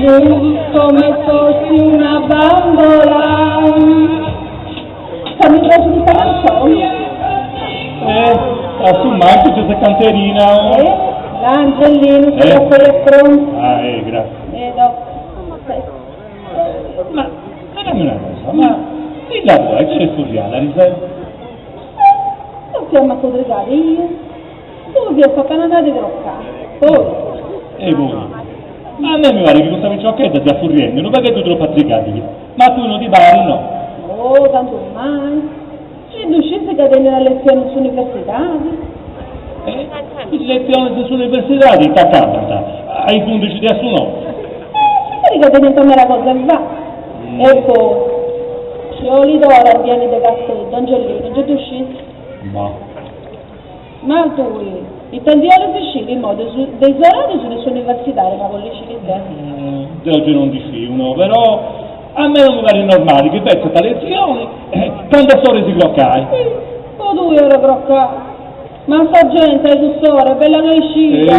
come fossi una bambola. Fammi piace questa canzone. Assumati Giuseppe Canterina. L'Angelino, se lo fai pronto. Grazie. Ma dammi una cosa, ma chi la vuoi che studiare la riserva? Non chiama Codregare io. Tu vi ho fatto andare di groccare. Poi. E voi? Ma a me mi pare che questa ciocchetta sia furriendo, non perché tu troppo azzicati. Ma tu non ti pari, no? Oh, tanto mai. Se riuscisse a tenere le lezioni su università. Lezioni su università di taccata, ai 15 di assuno. Perché tenete una cosa e va. E poi, Cioli d'ora vieni da Castello, Angelino, già tu usciti? Ma tu, i tantieri si scegli in modo dei orari sulle sue universitarie, ma voglio scegliere te? Oggi non dici uno, però a me non mi pare normale che pezzo da lezioni, tante storie si groccai. O tu ero groccare. Ma sta gente è tu sora, bella che è uscita.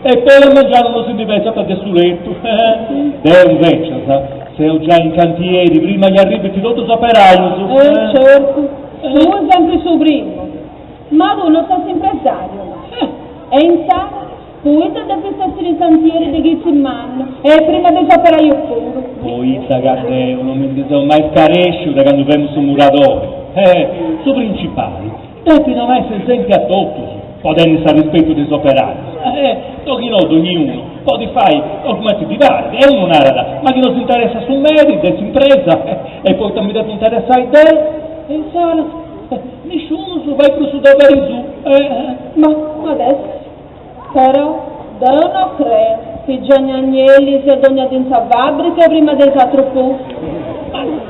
E per mangiare non si deve essere a suletto. È invece, sa, se ho già in cantieri, prima gli arrivi tutto operaio. Certo, tu sempre su primo. Ma tu non sei impresario. E in sala, poi da stare in cantieri di chi in mano. E prima di operaio pure. Poi da che non mi sono mai scaresciuto quando abbiamo su muratore. Su principali. Devi non essere esenti a tutto, potendo stare rispetto dei operai. Chi non ognuno, poi ti fai, come ti pare, è uno narada, ma chi non si interessa sul merito, dell'impresa, e poi mi deve interessare te, e sala, nessuno si va più su dove su. Ma adesso, però, non credo che Gianni Agnelli sia dognato in sa fabbrica prima del troppo.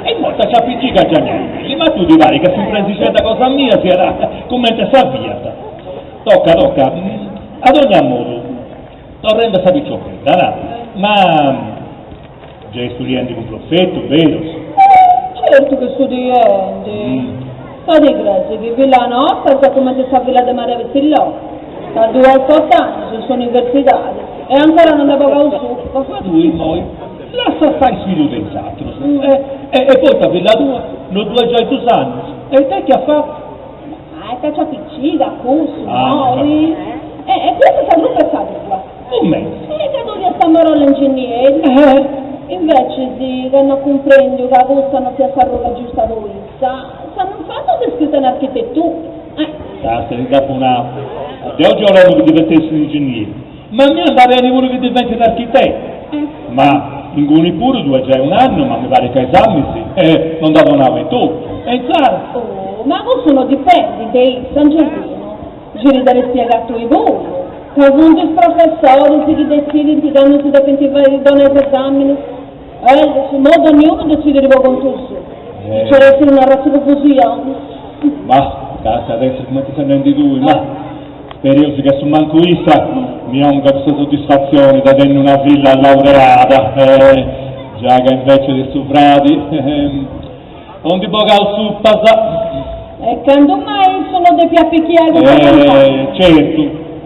E molta ci appiccica Gianni, ma tu ti pare che si presi certa cosa mia, si era come te s'avviata. Tocca, ad ogni modo, tornando a sapere ciò ma già studiando con profetto, vero? Certo che studiando. Ma di grazie che Villa Nostra sa come ti sa Villa de Maria Vestillò. Da 2 a 8 anni sono universitari e ancora non devo pagare un succo. Ma tu noi, lascia fare il figlio dell'altro. E poi per Villa tua, non 200 anni. E te che ha fatto? Ma è che c'ha piccina, curso, no? E questo sta gruppo è stato qua. Un mese. E che tu a Stammarolla ingegneri. Invece di che non comprendo che costano più a roba giusta voi, sanno fatto che è scritta in architettura. Se dopo di oggi vorremmo che diventasse un ingegnere, ma a me andava bene pure che diventi un architetto. Ma in Guni pure 2 già 1 anno, ma mi pare che esami sì, non davano a tutto. Ma questo non dipende dai San Giardino, giri dare spiegato i voli. Che appunto i professori si decidi che non si deve donare gli esami. Su modo ognuno decide con tutto. C'era essere una razza così. Ma cazzo adesso come ti senti tu, ma spero che su manco issa mi ha un questa soddisfazione da tenere una villa laureata, già che invece di suffrati non ti può su passa. E quando mai sono dei più appicchiati?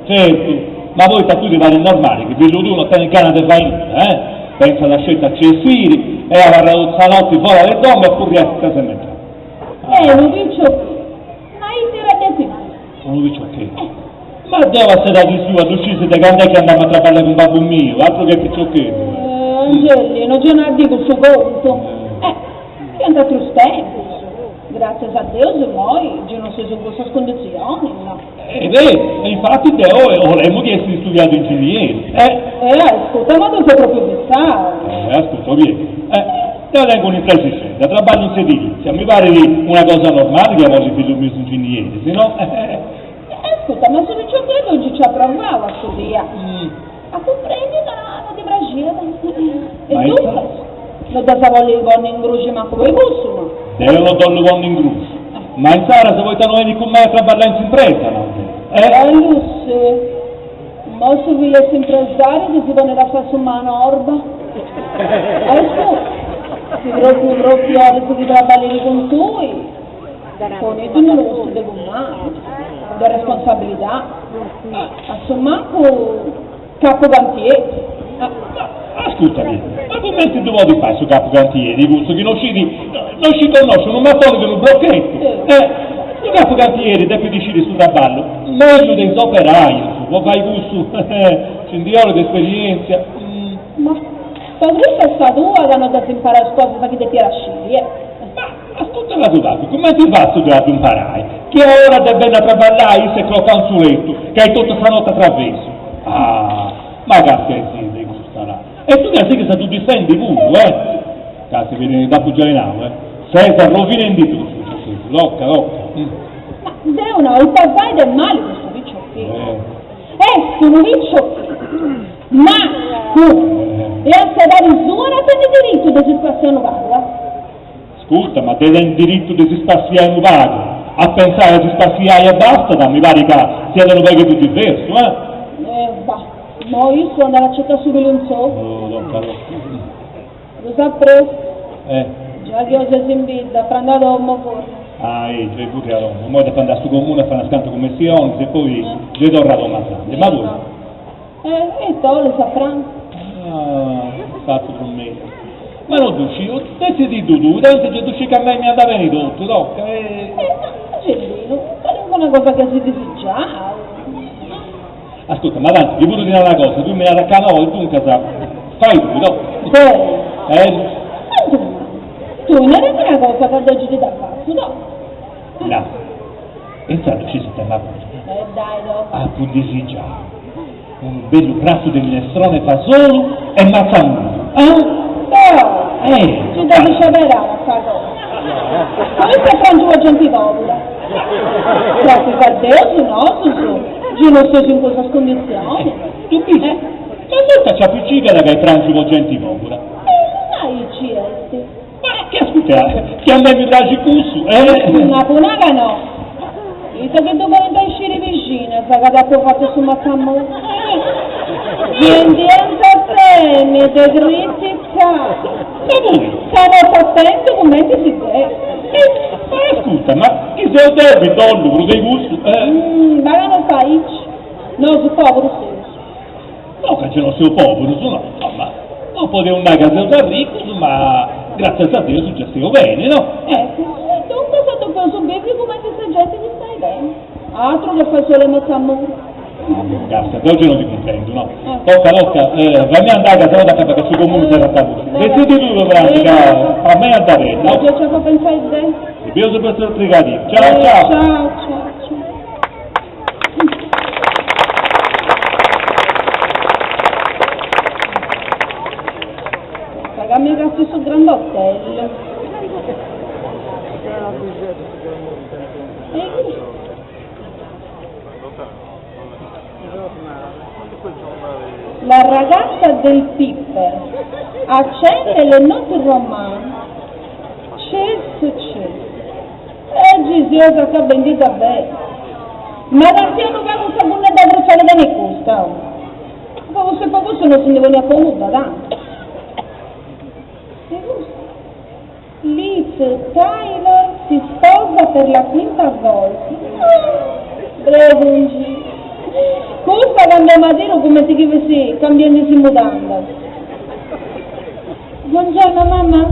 Certo, ma voi per tutti pare normale che villo tu non tiene in cana di fai pensa alla scelta a Cesiri e avrà un salotto fuori le donne e pure riesce a casa metà. Non dico ma io ti rende non dico che? Ma dove sei dato su ad uscire da quando è che andiamo a trabalhare con babbo mio, altro che picciocchino. Angelino, già non dico su conto. È andato lo tempo. Grazie a Dio, noi già non siamo in queste condizioni, no? Infatti vorremmo di essere studiato ingegneri. Ascolta, ma tu sei proprio fissato. Ascolta, vieni. Io tengo un'impresa, trabalho in sedilizia, mi pare una cosa normale che voglio più un ingegnere, se no... Ascolta, ma se non c'è che oggi ci approvavo a studiare. A comprendere la di Brasile. E tu? Non da voglio con in gruce, ma come possono? Devono donne con in gruce. Ma in Sara se vuoi venire con me a trabalhare in impresa, no? Luce, ma se vuoi essere impresario ti si pone da fare su mano orba. Si proprio adesso di trabalhare con tu, con il non lo studio con me, da responsabilità. Insomma, capo cantiere. Ascoltami, ma come tu vuoi fare su capo cantieri, gusto che non ci conoscono, ma poi di un blocchetto. Su capo cantieri, da più decidi sul cavallo, meglio dei operai, può fare gusto, centinaio di esperienza. Ma questa è sta tua che non ti imparare cose da chi ti tira scegli, Ascolta la tua, come ti fa sto grado imparare? Che ora te bene a traballare se coloca un suletto, che hai tutta stanotte attraverso. Ma che ti gustarà. E tu che sai che tu difendi pure, Cazzo, vieni da appoggiare in aula, Sei rovina di tutto, locca. Ma è una volta vai del male questo ricciocchino. Sono ricciocchino. Ma e a sedare su ora tieni diritto di spaziare nuova. Ascolta, ma te hai il diritto di spaziare nuova. A pensare di spaziare e basta, mi pare che sia da un vecchio diverso, ma io sono andata a città su Vilunzo. Lo sa presto? Già che ho già sentito, prendere a Roma fuori. Già pure a Roma, ora devo andare su comune a fare una scanta commissione e poi già torno a Roma grande, ma voi? E tu lo sapranno. Fatto con me. Ma non duci, te ti dico tu, tanto che duci che a me mi andava bene tutto, no? Angellino, sarebbe una cosa che si desidera. Ascolta, ma avanti, ti voglio dire una cosa, tu mi hai raccanò e tu casa fai tu, no? Tu non hai una cosa che devi da farsi, no? No. Pensando ci si tema cosa. Dai, no. Può desigiare. Un bello prato di minestrone fasolo e mazzamuno. Ci devi sapere a fare cosa. Come stai facendo la gente paura? Troppo cardeo, no, Susu? Io non sto in questa condizione. Tu dici? Ma tu c'ha più ciga che hai pranzo con gente paura? Dai, ci Ma che ascolta, che a me mi piace questo, Una punaga no. Visto che dopo non uscire vicino, sai che dopo fatto su Maccammo? Vendienza premi, de critica. Ma voi? Stavo attento come ti si deve. Ma ascolta, ma chi se lo deve, dollo, lo dei gusti? Ma non fai? No, sono povero stesso. No, che ce non sia povero, sono ma non potevo andare a casa da ricco, ma grazie a Dio successivo bene, no? Dunque è stato preso bene come questa gente che stai bene. Altro che fai solo Maccammo. Grazie, oggi non ti comprendo, no? Tocca, fammi andare a casa da capo che su comune si tratta pure. Decidi tu, pratica, a me andare, no? Io ci ho pensato di te. Io sono per il brigadiere. Ciao. Ciao. Pagami i gasti sul grandottello. La ragazza del Pipper accende le note romane. C'è successo. Gisiosa che ha vendita bene. Ma l'anziano va con sabone da bruciare da ne costa. Proprio se poco se non se ne voglia comoda, tanto. Liz Taylor si sposa per la quinta volta. Pregungi. Cosa cambiamo a dire come si chiede cambiando si mutanda? Buongiorno mamma.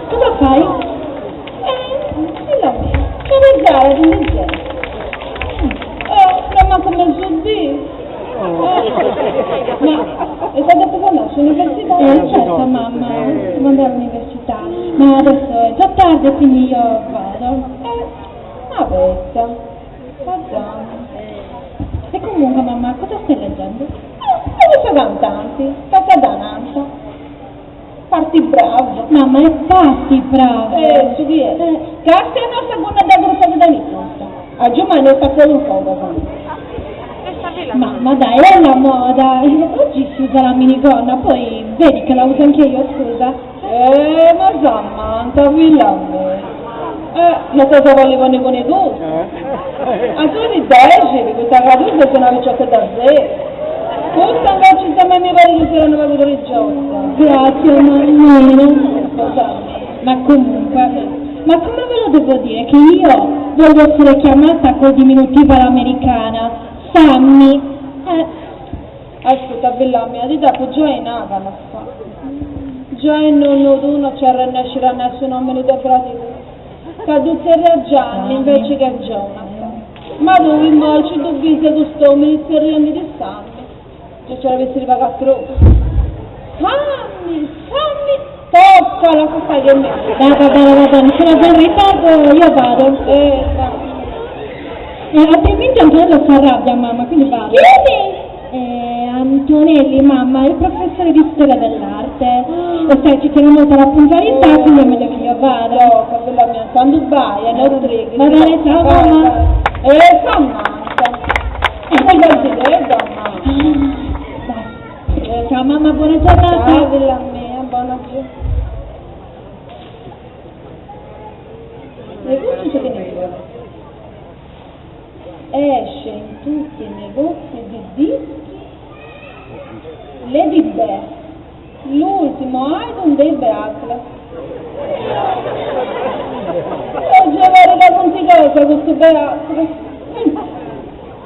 Cosa fai? La mia. C'è mezz'ora di leggere. Ma come giudì? Ma è stata per conoscere all'università? Certo mamma, devo andare all'università. Ma adesso è già tardi quindi io vado. Avetta. Ragione. E comunque mamma, cosa stai leggendo? Sono cantanti, Cacadananta. Parti bravo. Mamma è parti bravo. Su di è. Cazzo è una seconda da grossa da niposta. A Giovanni ho passato un po' Mamma dai, è la moda. Oggi si usa la minigonna, poi vedi che la uso anche io, scusa. Ma Samantha, villame. La cosa volevano con i due. A tu di 10, questa caduta sono una ciocca da zero. Questa invece insieme a mio marito si erano venuto riggiosa. Grazie, mamma. Ma comunque, ma come ve lo devo dire? Che io voglio essere chiamata col diminutivo all'americana, Sammy. Ascolta, bella mia, ti dopo già in aga la fa. Già in nonno d'uno ci arrennescerà nessuno minuto pratico. Caduzzeria Gianni invece che Giona. Ma tu invece dubbi se questo ministero di sangue. Già ce l'avessi ripagato troppo. Sammi, toccala, che fai di me? Va bene, se la già in ritardo io vado. Altrimenti Antonello si arrabbia, mamma, quindi vado. Chiedi? Antonelli, mamma, è il professore di storia dell'arte. E sai, ci tiene molto alla puntualità, quindi è meglio che io vada. No, bella mia, quando vai, è tre. Va bene, ciao, mamma. S'ammazza. E poi vai di te, mamma. Ciao, mamma, buona giornata. Ciao, bella mia, buona giornata. E questo c'è che ne vuole? Esce in tutti i negozi di dischi Lady Bear, l'ultimo album dei Beatles. Oggi avere da quanti cosa questo Beatles?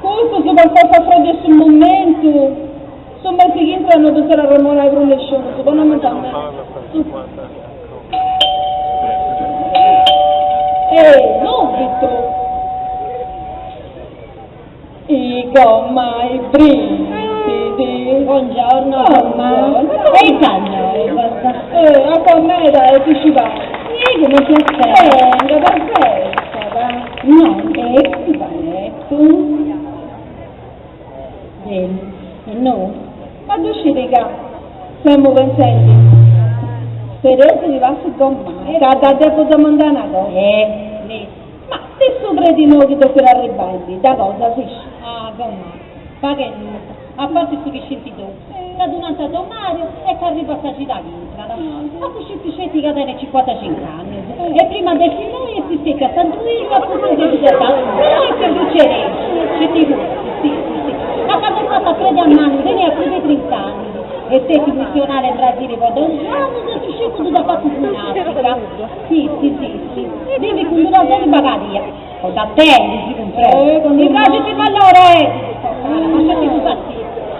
Questo si passa freddo sul momento. Sono messi che entrano da sera a Ramona e Bruno e Show, secondo me también. Subito! I gomma, i brividi. Buongiorno, mamma. E il cagno, guarda. A come dai, ti ci va? Come ti aspetta? Venga, perfetta, va. No, è tu. E no. Ma tu ci dica, siamo vencenti. Speriamo di vassi gommai. Da te possiamo andare una cosa. Ma se sopra di noi che per arrivare, da cosa si? Ah, gommai. Paghenno. A parte su che senti tu. Radunata a Mario e che arriva a Sagità Vintra. Ma tu ci picetti che avere 55 anni. E prima del noi e si stecca a San Luigi a tutto il risultato. Noi per lucere. Ci ti sì. Ma quando è stata a 3 anni, veniva più di 30 anni. E te ti missionare in Brasile poi da un giorno non ti scegli da fatto in Africa. Sì. Devi con una cosa di bagaria. O da te, si comprende. I bracci ti valore. Ma c'è ti fatti.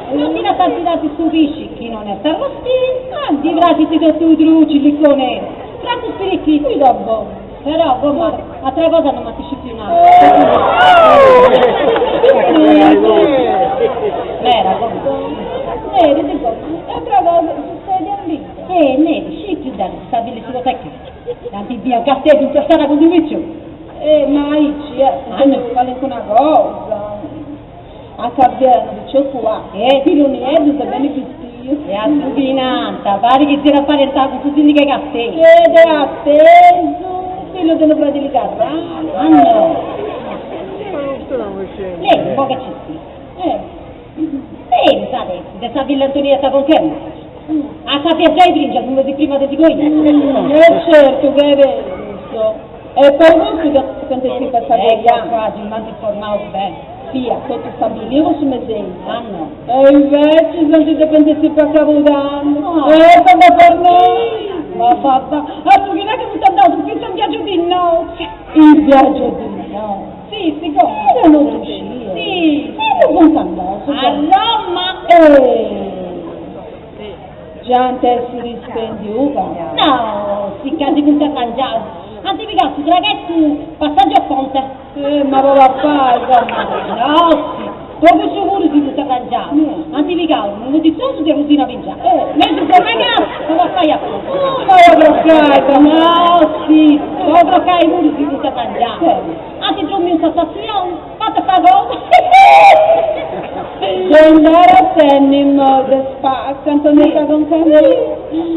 Non ti da tanti dati stupisci, chi non è arrostì, di bracci ti do tu druci, licone. Franco spiricchi, qui dopo. Però, gomma, altra cosa non mi disciplinare. Era, gomma. Neri, e altra cosa, stai a lì. Neri, sì, più da stabile sulla tecnica. Tanti via castelli in questa condizione. Ma Ici, non fare una cosa. A cambiare, c'è qua. Qui non è, non bene più stio. E a finanza, pare che si era parentato con tutti i castelli. Ed è atteso, figlio dello fratello Carrano. Ah no. Lei, un po' che ci sia. Pensa adesso, di sta Villa Antonietta con che? A sapere già i tringia, come di prima di Goia. Certo che è vero. E poi non si sente si passa quasi, ma ti informavo bene. Via, tutto stabilivo su mezz'anno. Ah no. E invece non ti dipende si fa Capodanno. Come per noi. Ma fatta. Ah, tu che non è che mi sta dando un viaggio di nozze. Il viaggio di nozze? Sì, siccome. Era non uscire. Sì. E non andavo. Allora, ma. Già te si rispendiuva. No, si cade con te mangiato. Antificato, traghetto, passaggio a ponte. Ma va a fare, no, sì. Proprio sicuro di tutta cangiata. Antificato, non lo dico su di rosina pingiata. Mentre sei ragazzo, non va a fare a ponte. No, sì. Proprio che hai voluto di tutta cangiata. Anzi, trovi una stazione, fate favore. Devo andare a tenni in modo spacca, Antonietta con te.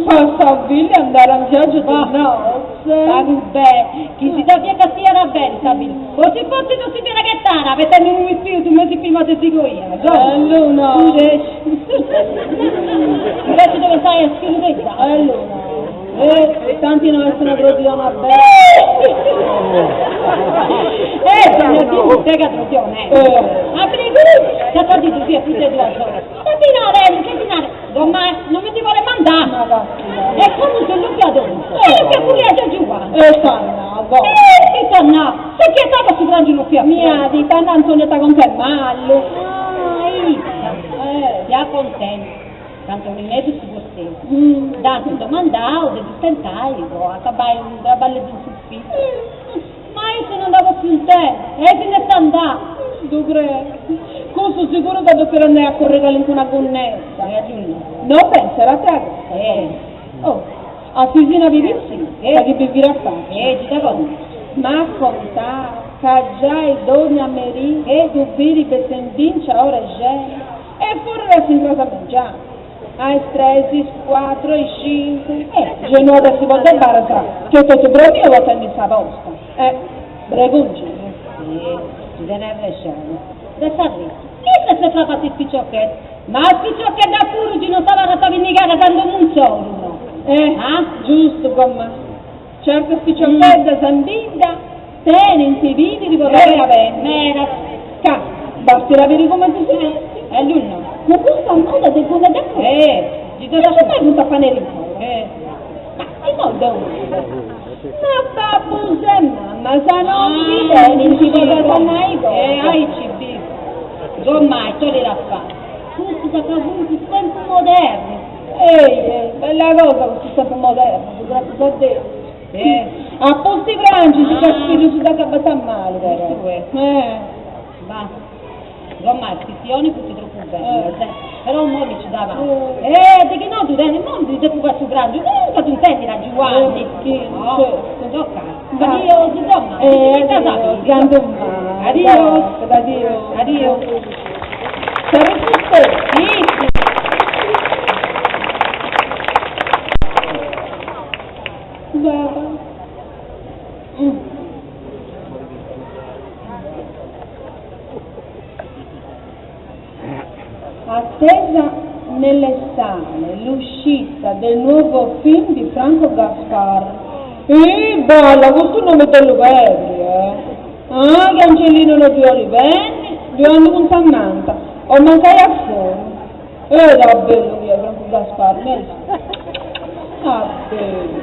Passa a Villa e andare a viaggio di nozze. Vabbè, chi si sa via che sia era bene, Sabina. Così forse non si viene che tana, avete un spirito mesi prima di dico io. Allora. Invece dove stai a schiludetta? Allora. Tanti non sono proprio una bella. Signor te che attenzione. Apri che ti dico sia più di 2 ore. Che dinare, Gomma, non mi ti vuole mandare. E comunque lo chiado. E che pure a giù va. Sanna, va. Sanna, se che stava si prende lo più. Mia di tanto Antonietta con te mallo. sia contento. Tanto un inedito si può stare. Tanto domandavo, devi stentai, accabai un traballo di un soffitto. Ma io se non andavo più in tempo, e se ne sta andando. Sono sicuro che dovrò andare a correre anche una gonnetta. No, pensa, la trago. Oh, a Fisina vivissima, che vivirà a fare. Ci da Ma contà, che già i doni a Meri, tu viri per senvincia ora già. E fuori la si introsa a mangiare. Ai 3, 4 e 5. Genoa si vuole barazzare. Che tutto bravo io ho tenuto questa posta. Bregungi. Ci viene a resciare. Adesso arrivo. Che se fa fatti spicciocchetti? Ma spicciocchetti da Furugi non stava a vindicare dando un solo. Giusto, comma. Certo spicciocchetti da Sambinda. Tenenti vivi di vorrei avere. Mera. Basti la vedi come tu sei. E lui no. Ma questa moda del buone da Ci non c'è mai venuta a panere in Ma i soldi ma babbo mamma, sa non mi vieni, ci vado a mai hai cibi. Ormai, togli da fare. Tutti da cavuti, sempre moderni. Bella cosa questo sempre moderno, grazie a Dio. A posti franci si caspiri su da cabata male, vero? Va. Ormai questioni tutti troppo belli, però un modo ci dava. Di che no, tu dai, non ti devi fare su grande, non tu intendi la Giovanni. No, non tocca. Addio, insomma, addio. Sarei su te. Attesa nelle sale l'uscita del nuovo film di Franco Gaspar. Bella, questo nome te lo vedi, che Angelino lo violi bene, violi con Samantha, o ma sei a fuori. Da bello via Franco Gaspar, ah, bello.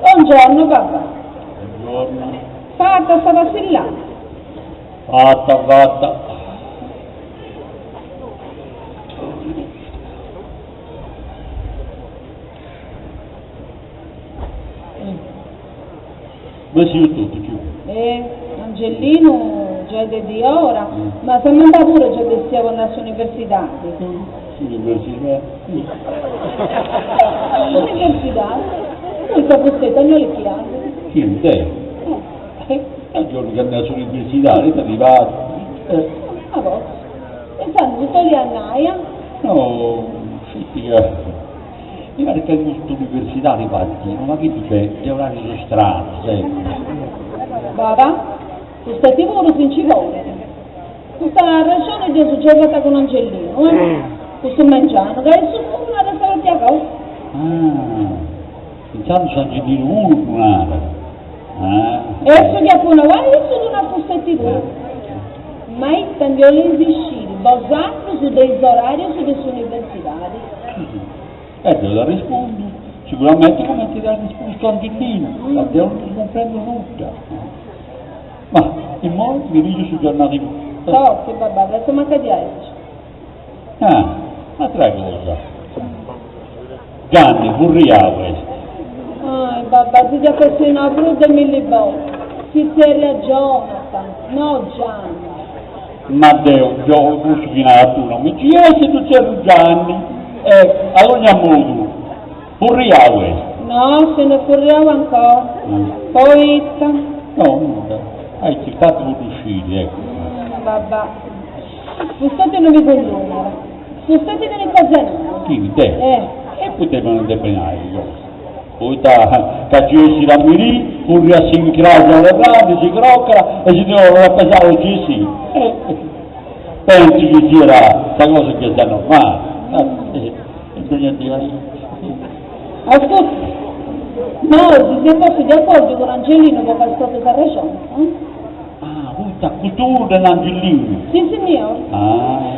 Buongiorno papà. Buongiorno. Fatta sta vacillata. Fatta. Ma sì, tutto giù. Angelino già di ora, ma se manda pure già che sia con la sua università. Università? Università? Il capostetta non le chiave. Chi te? Il giorno che andava sull'università, è arrivato. A volte. E stanno tutto lì a Naia? No, figa. Mi pare che questa università infatti, ma che tu c'è? Gli orari sono strani, sempre. Baba, tu stai tipo in Civone. Tutta la ragione di succedere con Angelino, Tu sto mangiando, che adesso una restaurante a casa. Intanto San Gentino uno punare. E adesso che ha una guardia su una possettitura. Ma i cambioli di sciri, basati su dei orari su dei universitari. Te la rispondo. Sicuramente come ti dà risposto Angelino, ma devo non comprendo nulla. Ma in modo mi dice su giornati. Che babà, adesso manca di oggi. Altra cosa. Gianni, vorria questo. Babà, ti ha fatto una brutta mille volte. Si seria Jonathan, no Gianni. Matteo, io posso finire tu, non mi dici, se tu sei Gianni, ad ogni modo, vorria questo. No, se ne corriamo ancora. Poi, no, nulla, hai cercato di uscire, ecco. Babà, spostate non mi coglione, spostate nelle caselle. Chi, te? E potevano intervenire io. Poi cacciarsi la mirì, corri a sincrare alle brande, si crocca e si devono rappesare il GC. Pensi che sia questa cosa che sia normale. Ascolta, ma oggi se fosse di accordo con Angelino che fa stato questa ragione? Questa cultura dell'Angelino. Sì, signor.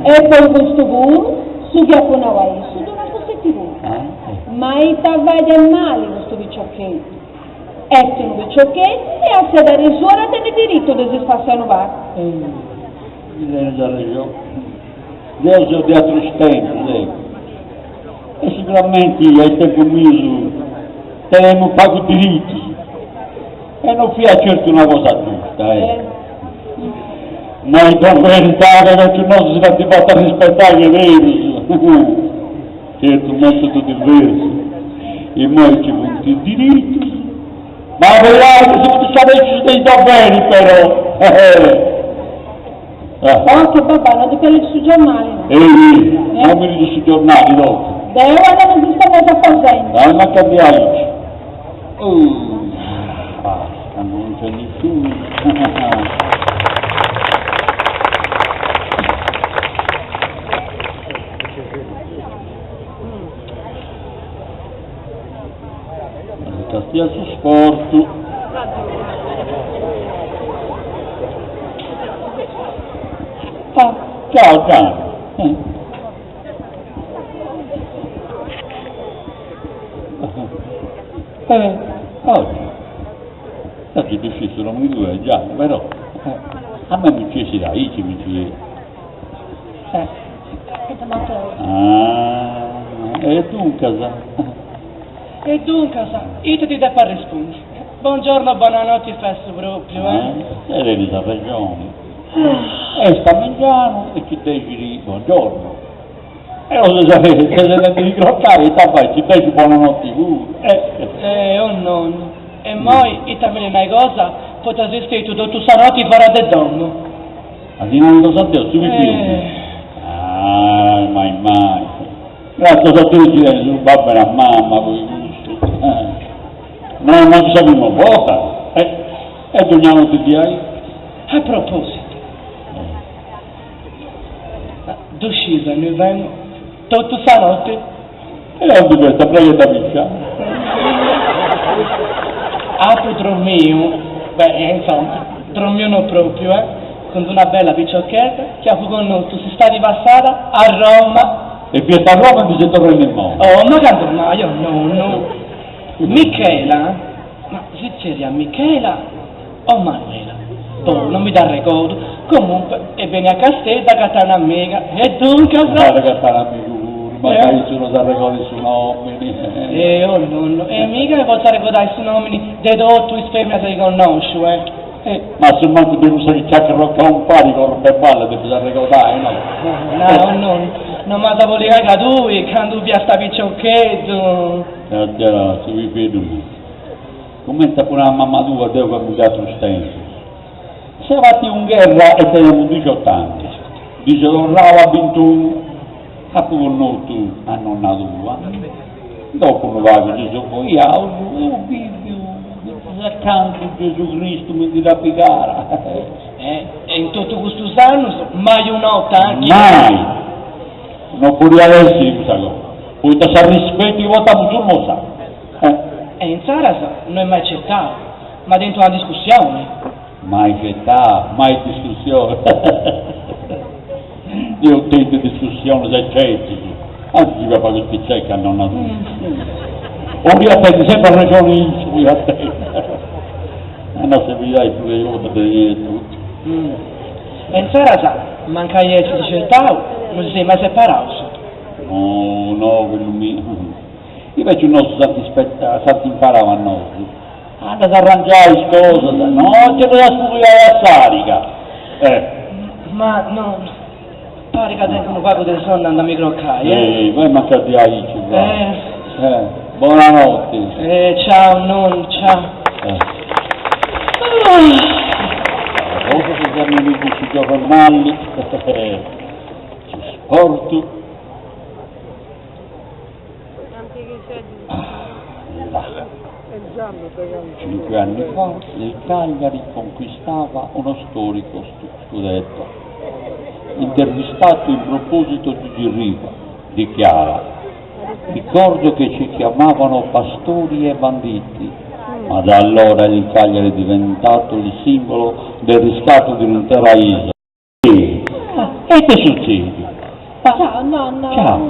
E poi questo pure, su che appunava su una cosetta pure. Ma i tavai del male questo picciochetto. Este un ciocche e a sedere in suora tiene diritto di si spassano bar. Bisogna già ragione. Deus è di altri tempi, e sicuramente ai tempi mio tenemos pago diritti e non fia certo una cosa giusta, Ma in verità che il nostro si fa di volta a rispettare i veri, certo molto diverso, e noi ci punti diritti. Ma vedrai, se tu sapessi dei doveri però, Oh, che babà, non ti pelli sui giornali. non mi dici sui giornali dopo. Deve guardare non si sta cosa facendo. Ma cambiarci. Basta, non c'è nessuno. Stia su sport. Ciao Gianni. Oggi ti sceso non mi due Gianni, però a me mi chiesi da Ici mi chiesi. E tu casa? E dunque, io ti devo rispondere. Buongiorno, buonanotte, festo proprio, Sereni da ragione. E sta mangiando e ci dici buongiorno. E lo sapete, se ne devi croccare, e fai, ci dici buonanotte pure. Oh nonno. E poi, io ti una cosa, potete essere tu sanotti fuori del domo. Ma di non lo sapete, su più. Mai. Grazie a tutti, su babbo e a mamma, non ci sappiamo vota. E torniamo tutti ai. A proposito, d'uscita noi vengo tutto stanotte. E oggi questa prega da piccia. Apro trommio, insomma, trommio non proprio, con una bella picciocchetta che ha con noi, si sta ripassata a Roma. E più a Roma mi si torna in mondo. Oh, ma canto mai, io no. Michela, ma se c'eri a Michela o Manuela? Oh, non mi dà ricordo. Comunque, è bene a Castella, Catana Amica, e dunque... Guarda Catana Amica, magari sono da ricordi su nomini. Oh nonno, e mica ne posso ricordare su nomini dei dotto e spermia se li conosci, Ma se manco devo sapere che rocca un pari con robe balle, devi da ricordare, no? No, non mi sa volere che tu, quando vi sta picciochetto. Già, se vi vedo. Commenta pure la mamma tua, devo che mi dà sul tempo. Se fatti in guerra e teniamo 18 anni, dice Rava 21, a pure noi tu, a nonna tua. Dopo non va che dice, poi io vivo, accanto Gesù Cristo mi dirà picare. E in tutto questo anno, mai una anche. Mai! Non puoi adesso di questa cosa. Poi ti sa rispetto di volta musulmana. E in Sarasa non è mai accettato, ma dentro una discussione. Mai accettato, mai discussione. Io tento discussione se c'è. Anzi, ci va a fare il pizzecca, non ha o mi attenti sempre a ragione intimi a te. No, se mi dai pure io ti devi tutto. E in Sarasa manca ieri di certao, non si sei mai separato. No, quello mio. Invece il nostro santi imparava a noi. Andate ad arrangiare le cose, no, c'è da studiare la sarica. Ma no, pare che tengono pago del sonno andando a microcai, Vai mancati a Ici, buonanotte. Ciao, non, ciao. Dopo che siamo venuti sui giornali, su sport. 5 anni fa il Cagliari conquistava uno storico scudetto. Intervistato in proposito di Girriva, dichiara: ricordo che ci chiamavano pastori e banditi, ma da allora il Cagliari è diventato il simbolo del riscatto di un'intera isola. E che succede? Ciao nonno. Ciao.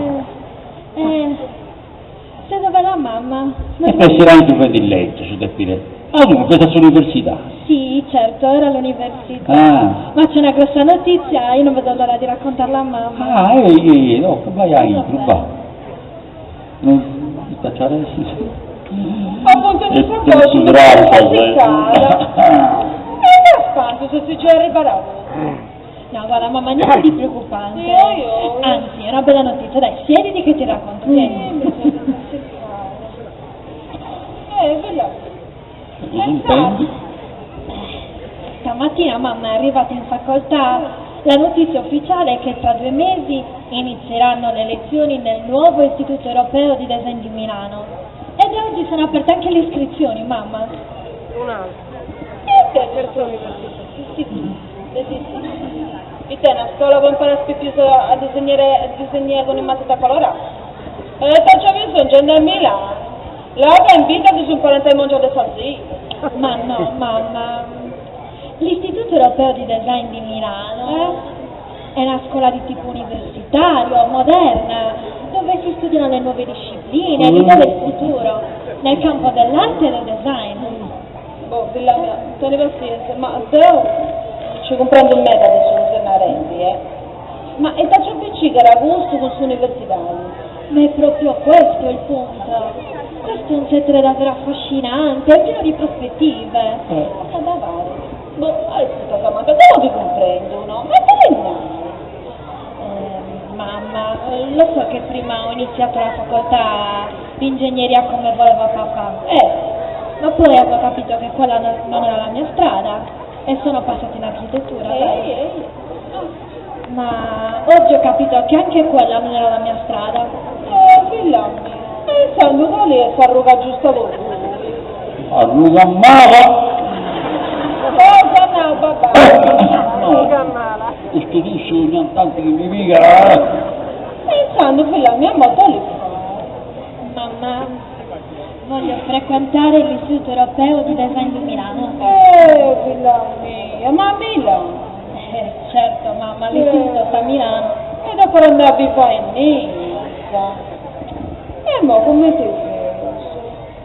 Da dove la mamma? E poi sarai tu prendi il letto su Teppiretto. Ah, dunque, questa all'università? Sì, certo, era all'università. Ah. Ma c'è una grossa notizia, io non vedo l'ora di raccontarla a mamma. Ah, no, vai a intro, va. Non ti facciare adesso. Appunto E in tu questo su posto Dracula, si cara. E che spanto se si ci arriva da No, guarda mamma, niente di preoccupante. Io. Anzi, è una bella notizia, dai, siediti che ti racconto, vieni. Bella. Cosa intendi? Stamattina mamma è arrivata in facoltà, la notizia ufficiale è che tra 2 mesi inizieranno le lezioni nel nuovo Istituto Europeo di Design di Milano. E da oggi sono aperte anche le iscrizioni, mamma. E te certo università? Sì. E te una scuola per imparare a disegnare con il matita colorata? E te ci ho visto in gente a Milano. Là che in vita ti sono imparati a mangiare salsine. Ma no, mamma. L'Istituto Europeo di Design di Milano è una scuola di tipo universitario, moderna, dove si studiano le nuove discipline, l'idea del futuro, nel campo dell'arte e del design. Boh, Villa mia, tieni pazienza, ma te ci comprendo un meta adesso che se ne rendi, Ma e faccio piccicare a gusto con suo universitario? Ma è proprio questo il punto. Questo è un settore davvero affascinante, pieno di prospettive. Ma davvero? Boh, aspetta, Samantha, te lo ti comprendo, no? Ma come mai? Mamma, lo so che prima ho iniziato la facoltà di ingegneria come voleva papà. Ma poi avevo capito che quella non era la mia strada e sono passata in architettura. Ma oggi ho capito che anche quella non era la mia strada. Figlia mia, pensando da lì e si arruga giusto così. Arruga male! Cosa no, papà? Questo tu sogna tanti che mi pigano, Pensando, figlia mia, molto lì. Mamma, voglio frequentare l'Istituto Europeo di Design di Milano. Figlia mia, ma a Milano? Certo, mamma, l'istituto sta a Milano. E dopo andare a vivere in Nizza. E mo come ti penso?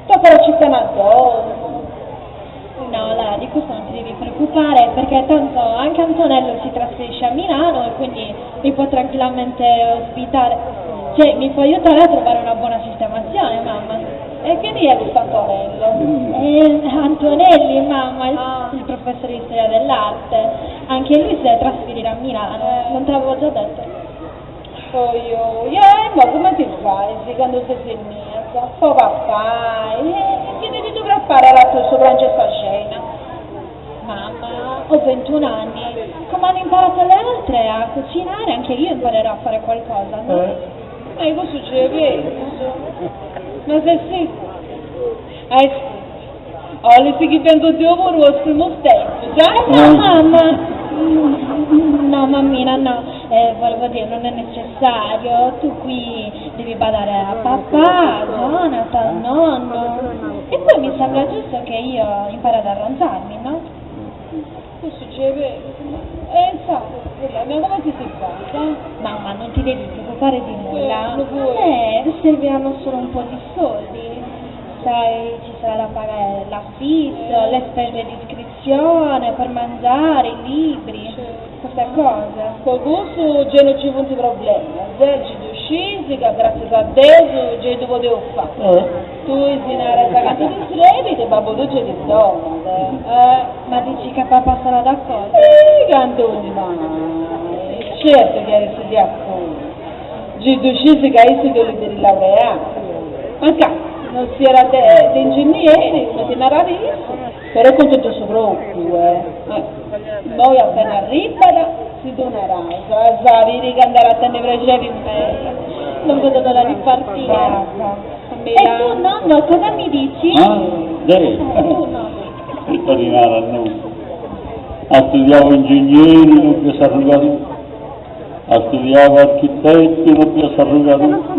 Dopo la città addosso. No, Lara, di questo non ti devi preoccupare perché tanto anche Antonello si trasferisce a Milano e quindi mi può tranquillamente ospitare. Cioè, mi può aiutare a trovare una buona sistemazione, mamma. E che è questo Antonello? Antonelli, mamma, il professore di storia dell'arte. Anche lui si deve trasferire a Milano, non te l'avevo già detto. Ma come ti fai? Se quando sei finita? Poi papà, che ti dovrà fare la tua Francesca scena? Mamma, ho 21 anni, come hanno imparato le altre a cucinare, anche io imparerò a fare qualcosa, no? E cosa succede? Ma sei sicuro? Olha, se que tentou teu amor, os primos tempos, No, mamma! No, mammina, no, volevo dire, non è necessario, tu qui devi badare a papà, Jonathan, nonno, e poi mi sembra giusto che io impari ad arrangiarmi, no? Cosa succede? Come ti si fa? Mamma, non ti devi preoccupare di nulla, lo vuoi? serviranno solo un po' di soldi. Sai, ci sarà da pagare l'affitto, le spese di iscrizione, per mangiare, i libri, queste cose. Con questo già non ci sono problemi, ci scesi, che grazie a Dio già dopo devo fare. Tu sei una ragazza di credito e babbo tu c'è di donna. Ma dici che papà sarà d'accordo? Cantoni, ma certo che adesso di accordo. Già scesi che hai sido liberi laureati. Ma cazzo! Non si era di ingegneri, non ti narravi, però con tutto il proprio, Poi appena arriva si donerà, sapere che andare a tenere in me, non vedo l'ora di partire. E tu nonno, cosa mi dici? Dai, Tu nonno. sto di nada a noi. Studiavo ingegneri, non più si arrugato. Studiavo architetti, non più si arrugato.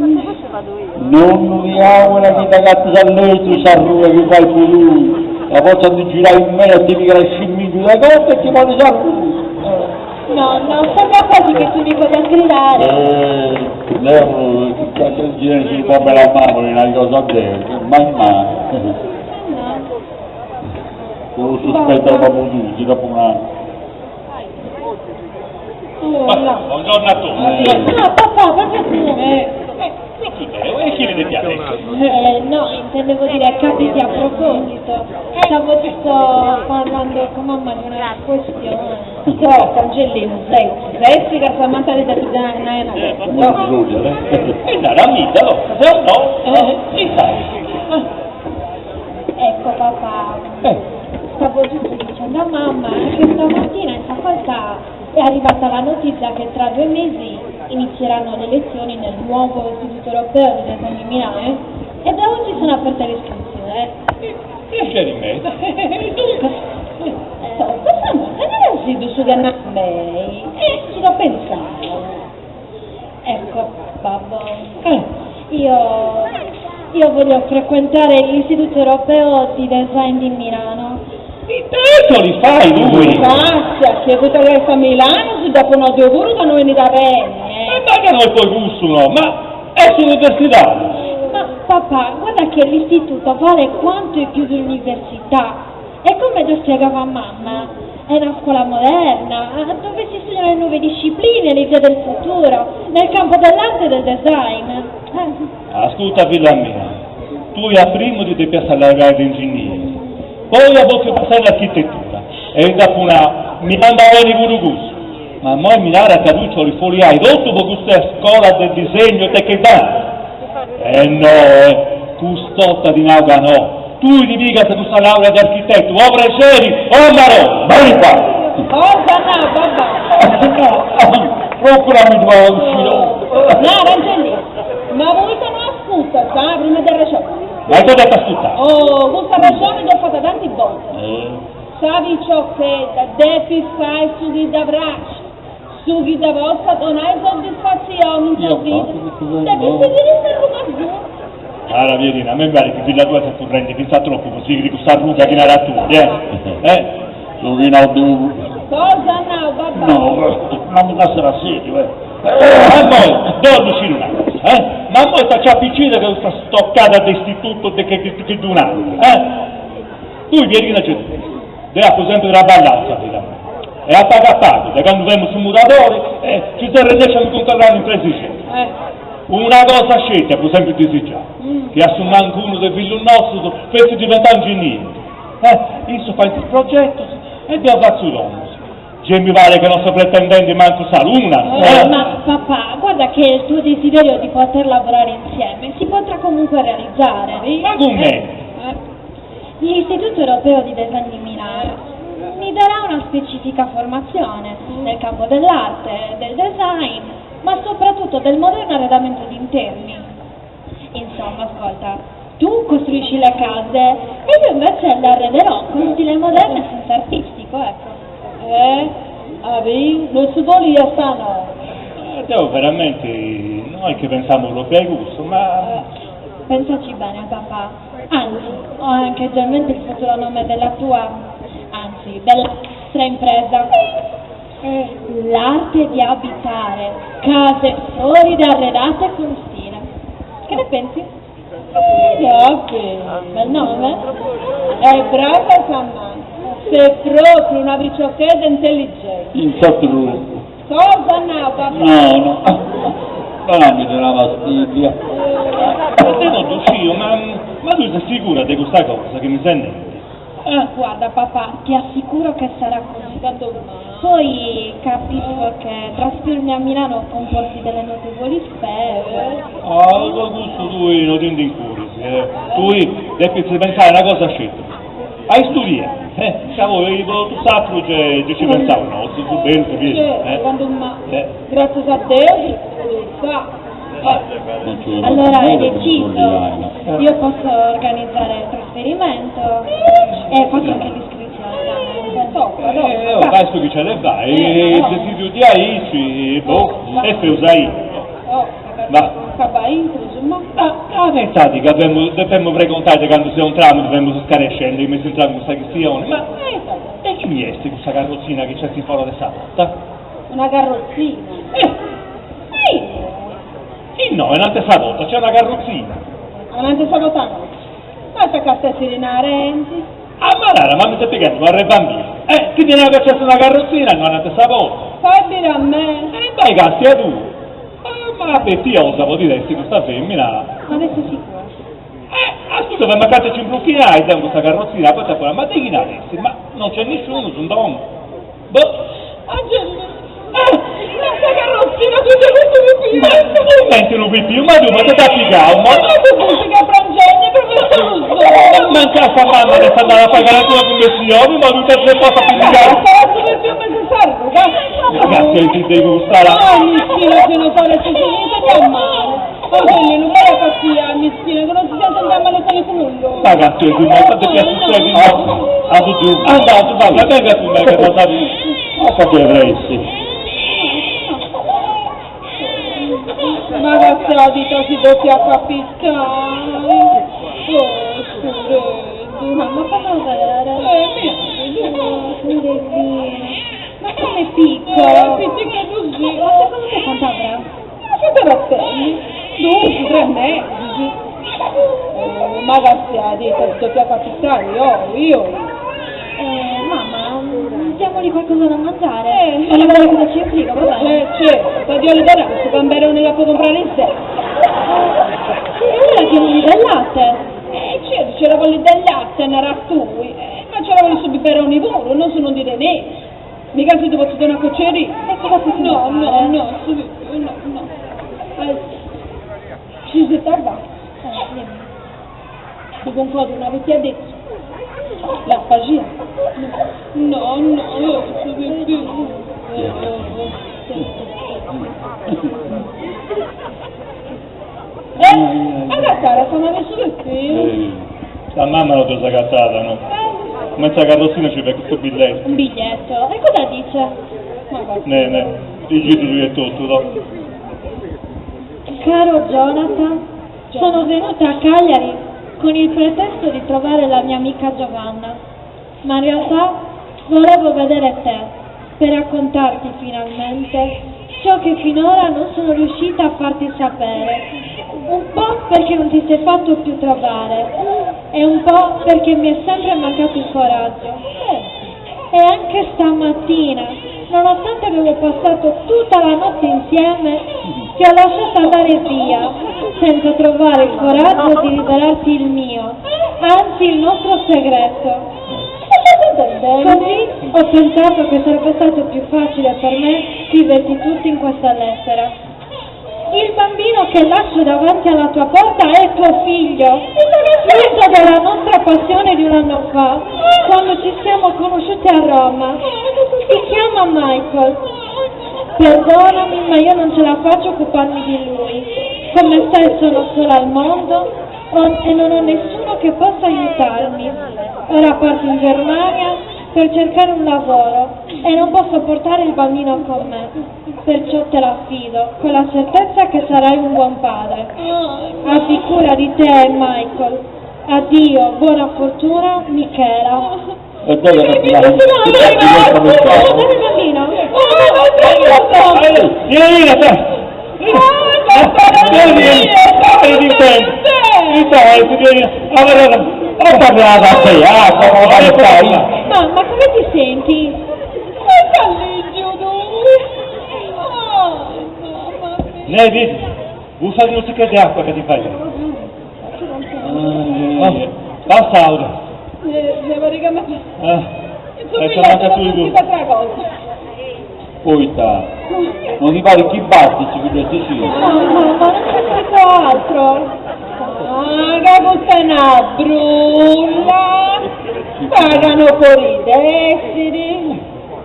Non usiamo la vita cazzo a lei, tu si arruga che fai più lui. La forza di girare in me e ti dica la scimmia da cosa e ti vuole salire. No, sembra quasi che tu mi voglia gridare. Leo, che gira si può per la mano in una cosa bene, mai. Lo sospetto proprio tutti dopo un anno. Buongiorno a tutti. No, papà, proprio tu. E chi ne piace? No, intendevo dire, capiti a proposito. Stavo giusto parlando con mamma di una questione. Troppo, Angelino, sei che sta mandando da E dare a me, allora, se no, si sa. Ecco papà, stavo giusto dicendo a mamma che stamattina in facoltà è arrivata la notizia che tra 2 mesi inizieranno le lezioni nel nuovo Istituto Europeo di Design di Milano e da oggi sono aperte le iscrizioni. Piacere in me. Questa volta non è un sito su Gannambei, ci l'ho pensato. Ecco babbo, io voglio frequentare l'Istituto Europeo di Design di Milano. I titoli fai lui! Grazie, che tutta che sta a Milano, se dopo non ti auguro che non vieni da bene. Ma che non è poi gusto, no? Ma è sull'università! Ma papà, guarda che l'istituto vale quanto è più dell'università. E come già spiegava mamma, è una scuola moderna, dove si studiano le nuove discipline, le idee del futuro, nel campo dell'arte e del design. Ascolta, figlia mia, tu a primo ti devi passare alla gara di ingegnere, poi a volte passare all'architettura, e dopo mi manda bene con gusto. Ma poi mi dare a caduccio li fuori hai rotto per questa scuola del disegno e te che dà? No, custotta di nauga no. Tu ti dica se questa laurea di architetto, o Brescieri, o Marò, vai qua! Cosa no, babà? Procurami due uscire. No, Rangeli, ma volete non ascolta, sa, prima del ragione. Ma tu devi ascoltare. Oh, questa ragione l'ho fatta tante volte. Savi ciò che devi fare su chi dovrà. Su chi da vostra non hai soddisfazione in tua vita. Devi seguire questa roba. Allora, Pierina, a me pare che figlia tua se tu prendi chissà troppo così di questa ruga che era tu, Lo devo... Cosa no, babà? No, non mi passa la sedio, Ma poi, 12 in una cosa, Ma poi sta piccina che questa stoccata d'istituto che di un anno, Tu, Pierina, c'è devi sempre la ballanza, figlia mia. E a pagato, da quando veniamo sul muratore, ci si riesce a controllare in presidente. Una cosa scelta, per esempio, desigiare, che assumma anche uno dei figli nostri per diventare ingegnere. Io fa il progetto e devo fare su l'uomo. Cioè, mi pare che non sto pretendendo manco sa una. Ma papà, guarda che il tuo desiderio di poter lavorare insieme si potrà comunque realizzare. Ma come? L'Istituto Europeo di Design di Milano mi darà una specifica formazione nel campo dell'arte, del design, ma soprattutto del moderno arredamento di interni. Insomma, ascolta, tu costruisci le case e io invece le arrederò con stile moderno e senso artistico, ecco. Non si vuole io stanno. Devo veramente, noi che pensiamo europei gusto, ma... Pensaci bene, papà. Anzi, ho anche già in mente il futuro nome della tua, anzi, della nostra impresa. L'arte di abitare, case solide arredate con stile. Che ne pensi? Bel nome? Brava Samantha, sei proprio una briciocchetta intelligente. Infatti lui... Cosa no, papà? No. Ma mi dà una fastidia. Devo uscire, ma tu sei sicura di questa cosa che mi senti? Guarda papà, ti assicuro che sarà così. Poi capisco che trasferirmi a Milano comporti delle notevoli spese. Lo gusto tu non ti incuriosisci, Tu devi pensare a una cosa scelta. Hai studiato, cavolo, tu sappi che ci pensavo, no? Tu bene, tu vieni. Grazie a Dio, tu sa. Allora hai deciso, io posso organizzare il trasferimento e faccio anche l'iscrizione. Vai su che ce le fai, se ti chiudi a Ici, e se usai. Ma la verità è che dobbiamo frequentare quando siamo entrati, dobbiamo stare scendere, mi sentiamo questa questione, ma e chi mi è questa carrozzina che c'è fuori di porta? Una carrozzina. Sì, no, è un'altra volta, c'è una carrozzina. Un'altra volta. Basta che stessi rinarenti. Ah, ma rara, ma mi stai spiegando, ma re bambino. Ti tiene che c'è una carrozzina, non è un'altra volta. Fai dire a me. Dai, cazzi a tu. Ma pettiosa, vuol dire che questa femmina. Ma ne sei sicuro? Scusa, ma cazzo ci imbrucchirai da questa carrozzina, poi fuori, ma di chi n'avessi? Ma non c'è nessuno, sono domo. Boh. Angelina. Questa carrozzina tu sei questo pipì. Senti un pipì, ma tu, ma ti dai piccato, ma tu musica frangente per questo uso. manca sta mamma che sta andando a pagare la tua conversione, ma tu ti sei fatta piccare. Sarà super più necessario, Ragazzi, ti devi gustare. Mischino, se non fare si finita che è male. Angelina, non fai cattiva, mischino, che non si sente andare male con il culo. Ragazzi, tu non fate più succedi, no? Andato, vai, venga tu, che non sapevi. Ma che avresti? Ma che solito si doppia capitale. Oh, scuredo. Mamma, fammi vedere. Ma come piccolo? Piccola così. Ma secondo te quanto avrà? Che battelli? 2, 3 mesi. Ma che solito si doppia capitale, io. Mamma, diamogli qualcosa da mangiare. Voglio vedere cosa ci implica, va bene? Certo, di olio d'arancia, gamberone da può comprare in sé. E allora diamogli del latte. Certo, c'era quelli del latte, ne rattui. Ma c'era quelli su biberoni puro, non sono dire niente. Mica si deve una cocceria. E cosa si No, fare? no. Ci si tarda. Dopo un po' di una vecchia detto. La pagina. No, io so di più. Allora Sara, sono messo per qui. La mamma l'ho già sagazzata, no? Mezza carrozzina ci fa questo biglietto. Un biglietto. E cosa dice? Ma va. Il giro lui è tutto, no? Caro Jonathan, sono venuta a Cagliari con il pretesto di trovare la mia amica Giovanna, ma in realtà volevo vedere te per raccontarti finalmente ciò che finora non sono riuscita a farti sapere, un po' perché non ti sei fatto più trovare e un po' perché mi è sempre mancato il coraggio. E anche stamattina, nonostante avevo passato tutta la notte insieme, ti ho lasciato andare via, senza trovare il coraggio di rivelarti il mio, anzi il nostro segreto. Così ho pensato che sarebbe stato più facile per me scriverti tutto in questa lettera. Il bambino che lascio davanti alla tua porta è tuo figlio, frutto della nostra passione di un anno fa, quando ci siamo conosciuti a Roma. Si chiama Michael. Perdonami, ma io non ce la faccio a occuparmi di lui. Come stai, sono sola al mondo e non ho nessuno che possa aiutarmi. Ora parto in Germania per cercare un lavoro e non posso portare il bambino con me. Perciò te la affido, con la certezza che sarai un buon padre. Abbi cura di te, Michael. Addio, buona fortuna, Michela. E dove la Dove il bambino? Vieni, ho parlato a te, come stai? Ma come ti senti? Vedi, usa il musica di acqua che ti fai. Basta, Aura. Poi non ti pare chi batti su questi sì? Ma non c'è scritto altro. Che questa è una brulla. Pagano fuori i destini.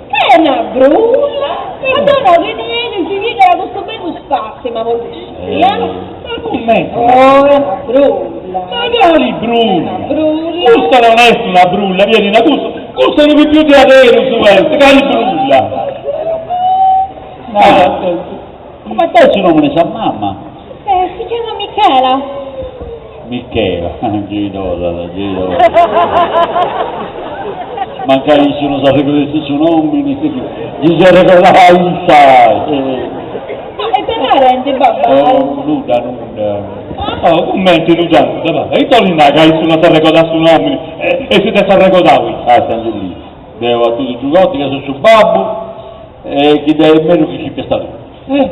Che è una brulla. Madonna, vieni, si viene da questo bello spazio, ma vuol dire. Oh, è una brulla. Magari brulla. Una brulla. Questa non è una brulla, vieni da questo non più di avere su questo, cari brulla. Come te il nome sa mamma? Si chiama Michela. Michela, Gidosa. magari se non si ricordasse su nome, gli si ricordava sai. E te la rendi, babà? Nuda. Oh, commenti, nuda, va. E togli la che non si ricorda su nome, e se te si ricordava? Ah, stanno lì. Devo a tutti i giugotti che sono su babbo, e chi deve meno che ci piace lui.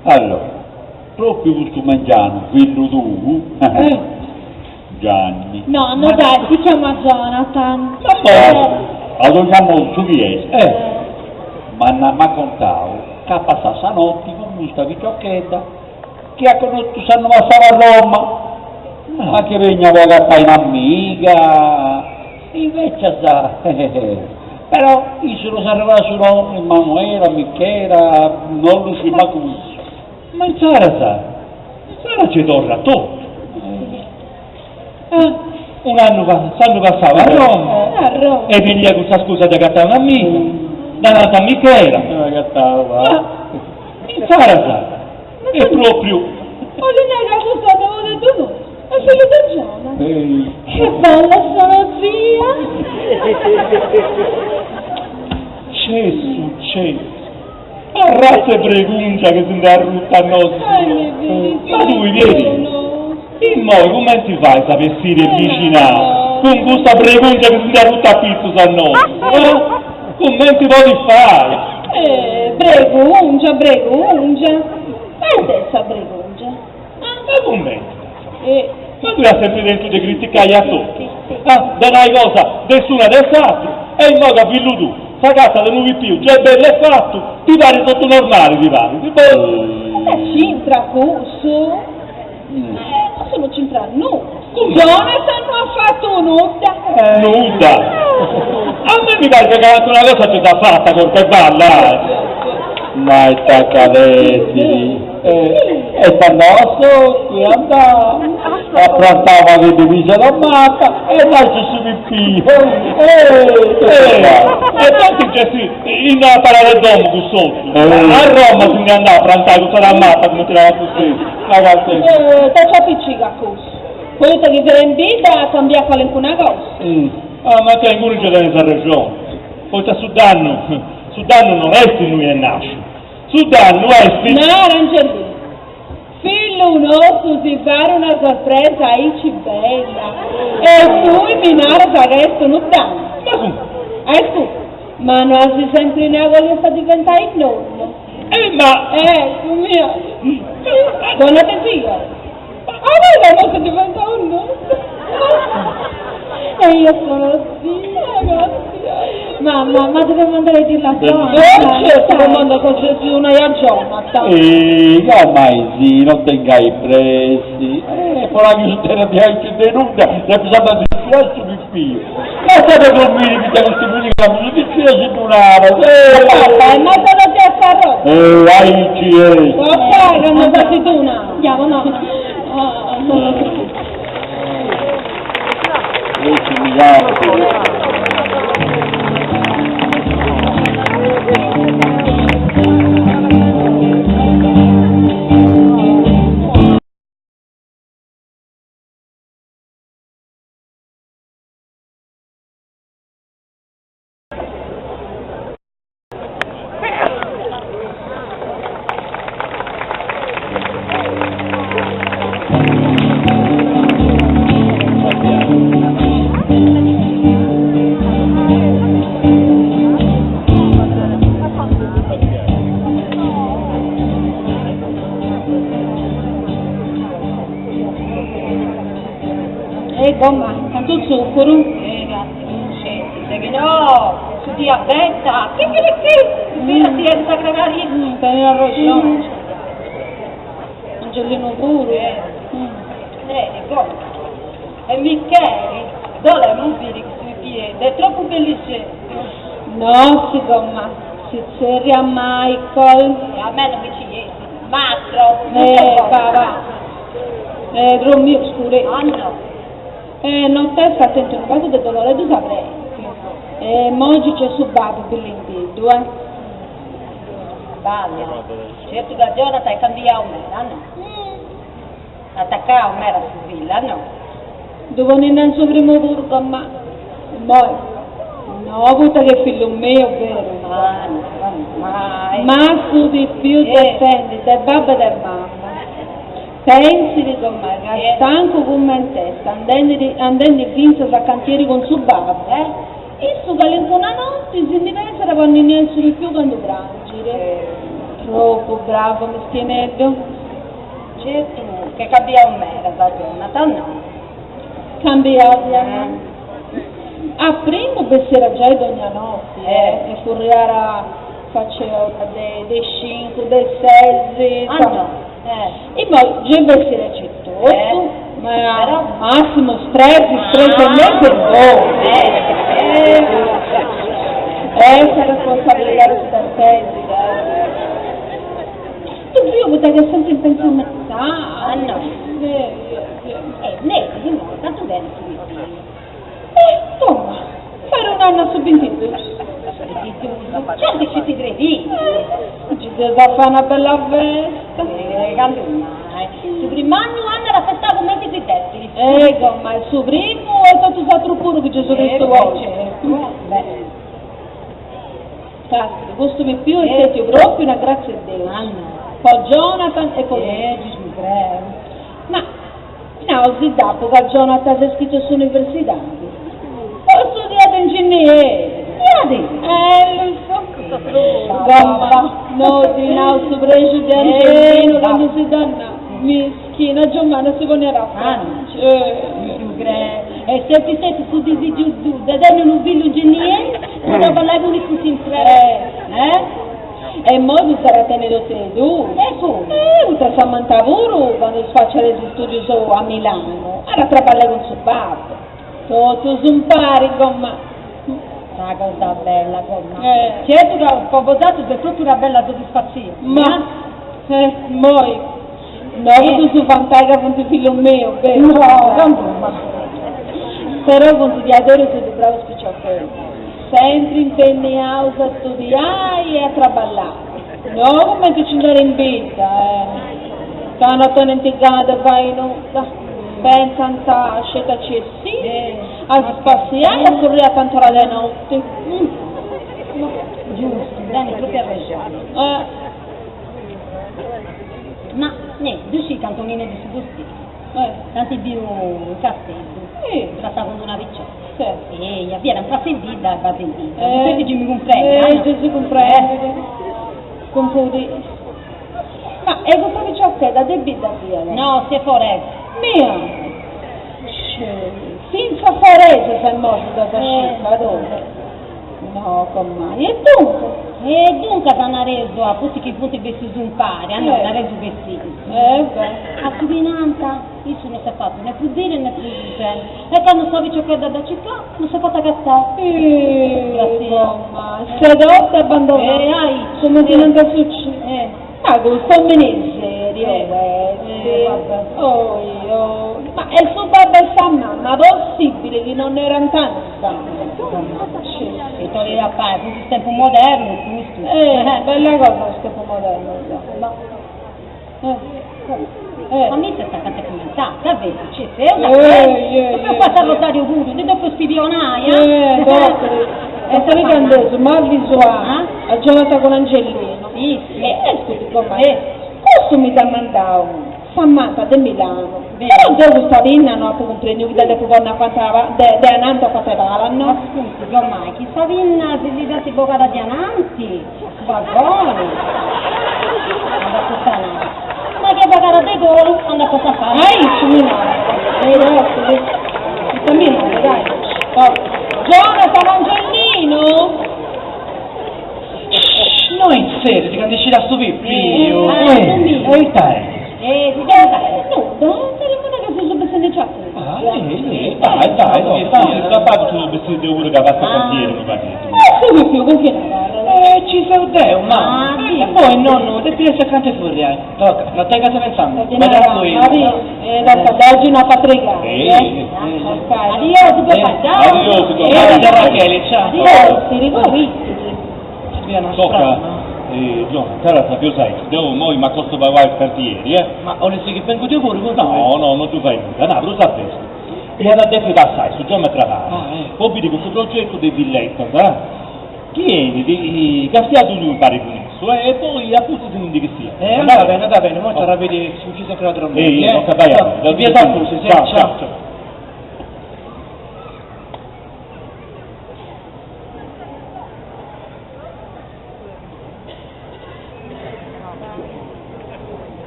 Allora, proprio questo mangiano, quello tu, Gianni. No, dai, si chiama Jonathan. Allora chiamo su chiesa, ma non mi contavo che passava stanotte con questa picciocchetta che ha conosciuto sanno passare a Roma, ma che veniva a gattare un'amica, invece sa, però io sono arrivato su nome, Emanuela, Michela, non lo si ma come. Ma il Sara ci torna tutto. Un anno passava a Roma, e veniva con questa scusa di gattare un'amica, davanti a Michela. Il Sara è proprio... Ho l'innegato stato detto tu, è figlio di Giona. Che bella sono zia! C'è successo. A razza preguncia che si andava a ruttare a noi. Ma lui vieni. E noi come si fa a sapere si avvicinare con questa preguncia che si andava a ruttare a pizzo a noi? Come si può fare? Breguncia. E adesso breguncia. Ma come? Ma tu hai sempre detto di criticare a tutti. Da una cosa, nessuna del fatto, e in modo a figlio tu. Sta casa da nuovi più, già è bello è fatto, ti pare sotto normale, ti pare. C'entra questo? Non sono c'entra nulla. Jonathan non ha fatto nulla. Nulla? A me mi pare che anche una cosa ci sta fatta col che balla. Ma è Taccavetti, e stanno qui andava, approntava le divise da matta e nasce su Pippino. E tanti c'è sì, in una parare d'uomo qui sotto. A Roma si ne andava a prantare tutta la matta come tirava su stesso. Ragazzi. Te c'è appiccica questo. Quello che vive in vita a cambiare qualcuna cosa. Ma che in c'è da questa regione. Poi sta Sudanno non è se lui è nasce. Sudanno è se... No, Rangelino. Figlio nostro si fare una sorpresa a Ici bella. E tu mi nare che adesso non danno. Ma come? Ecco, ma non si sempre in agua sta diventare il nonno. Mia. Buona te zia. Non si diventa un nonno. E io sono zia, ragazzi. Mamma, ma dobbiamo andare a dirla a Jonathan. Certo, che manda con Gesù una a Jonathan. Ormai sì, non tengai pressi. Poi la chiusura di anche denuncia, è bisogno di tirare su Pippino. Ma state convinti che questi quelli che hanno di tirare su Dunara. Papà, ma cosa ti ha fatto? Aici, Papà, che hanno fatto tu una. Andiamo, no. Gomma, tanto zucchero? Scendi, che no, su diabetta, che mira si è sacragari. Tieni la ragione. Angelino pure. Gomma. E Michele, dove è mobile sui piedi, è troppo bellissimo. No, si gomma, si seria Michael. E a me non mi ci chiedi, macro. Papà. Romeo scure. Ah no. Non te sta attento in caso del dolore tu saprei. Moggi c'è su babbo bell'individuo, Vale, certo da Jonathan hai cambiato un'era, no? Attaccare un'era su villa, no? Dove non è il suo primo turco, ma poi No, puta che figlio mio, vero? Ma su di più dipende dal babbo e dalla mamma. Pensi di come che stanco come in testa, andando in vinza a cantieri con suo babbo, e su che una notte si diventa quando non essere più quando brangire. Troppo bravo, meschinello. Certo, che cambia un mera da Jonathan, no? Cambiato. A primo bessera già ogni notte, e furriara faceva dei 5, dei 6, e poi già bessera c'è tutto, ma massimo stress e mezzo è buono. Essa responsabilità sta tesi, tu io vuoi che sempre in pensamento, no. Tanto bene si dice. Insomma, fare un anno su 22. Certo che ti credi. Ci deve fare una bella festa. Su primo anno era festa come ti detti. Ecco, ma il suo primo è stato usato pure che Gesù Cristo vuole. Caspita, questo mi più è stato proprio una grazia di Dio. Poi Jonathan e poi Gesù. Ma no, si dopo che Jonathan si è iscritto all'università. Ho studiato ingegnere. Lo so. Gamba, no, di now su preso di Argentino quando si danna. Mischina, Giovanna si poneva a e se ti sei tu dici giù, da dare un villo ingegnere, non parlare con il sempre. E mo tu sarai tenuto te tu. Tu sei mantavuro quando si faccia gli studi a Milano. Era trabalhare con suo babbo. Tutto zumpari come. Una cosa bella, certo che ho proposato è proprio una bella soddisfazione. Moi, no, tu su fantaga con tuo figlio mio, vero? No, però con tutti gli adori sei bravo spicciocchio. Sempre impegnato a studiare e a traballare. No, come ti ci andare in vita, Quando ti intigata vai in pensa a scelta sì, a spaziare e a correre a tanto ora di notte. Giusto, bene, proprio a ragione. Ma, tu sì, tanto meno di gusti. Tanti più in castello. Trattavano una vicciola. E era un passo in vita e base in vita. Quindi ci mi comprende. Ci comprende. Compudi. Ma è questa vicciola da debita via? No, si è forese. Mia! Senza forese sei morto da fascista, dove? No, come mai? E dunque hanno reso a tutti i punti vestiti su un pari, hanno reso vestiti. A Suvinanta, io non si è fatto né più dire né più dire. E quando so vicino che da città, non si è fatta cattare. Grazie. Sedotta e abbandonata. Come ti non succede? Questo me ne serio, ma è il suo babbo e sua mamma, possibile che non erano tanti? E togliere a fare, questo tempo moderno, questo. Bella cosa questo tempo moderno, Ma mi sta stata commentata, vedi, c'è sei una cosa a Rosario Puro, di dopo spidionaia. E stavi candendo, ma visuale, a giocata con Angelino. Sì. Scusi, questo mi ha mandato Samantha di Milano. Però già questa vinna non ha compreso che dopo quando fatava, di Ananta faceva, no? Ma scusi, ormai, chi sta vinna si li dati bocata di Ananti? Vagoni. Ma che bocata di gol, anda cosa fare? Jonathan Angelino! Noi in serio, ti candici da sto pippio. Si chiama dai. No, saremo che si sono pensando già. Dai, sta fatto sul vestito di uno che va a cantiere, mi pare. Su più, con chi ne Ci sei Deo, ma. E poi nonno, te ti sei cante fuori, Tocca, non te casa pensando. Ma da qui. Oggi una patrica. Addio, tu puoi fare. Addio, Rachele, ciao. Addio, ti ricordi? Tocca. John, cara sapio sai, devo moi ma costo vai al cartiere, Ma ho le che vengo di pure, No, non tu fai niente, no, lo sapessi. mi ha detto assai, su geometria varia. Poi vedi questo progetto di villetta, tieni, che sia tu un pari con esso, e poi appunto si indica che sia. Va bene, molto rapidi, su chi si è creato la non capiamo. Via da Fusi, ciao.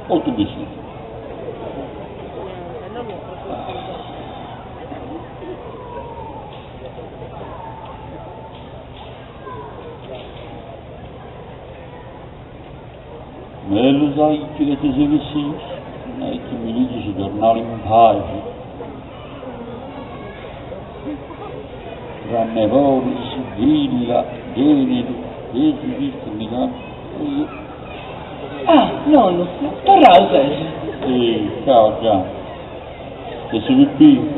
Molto vicino. Ma lo sai che ti sei vicino? E che mi dici sui giornali in pace. Tranne Boris, Villa, Generi, visto mi cambio. Ah, nonno, tornavo Sesi. Sì, ciao Gian. E sei qui?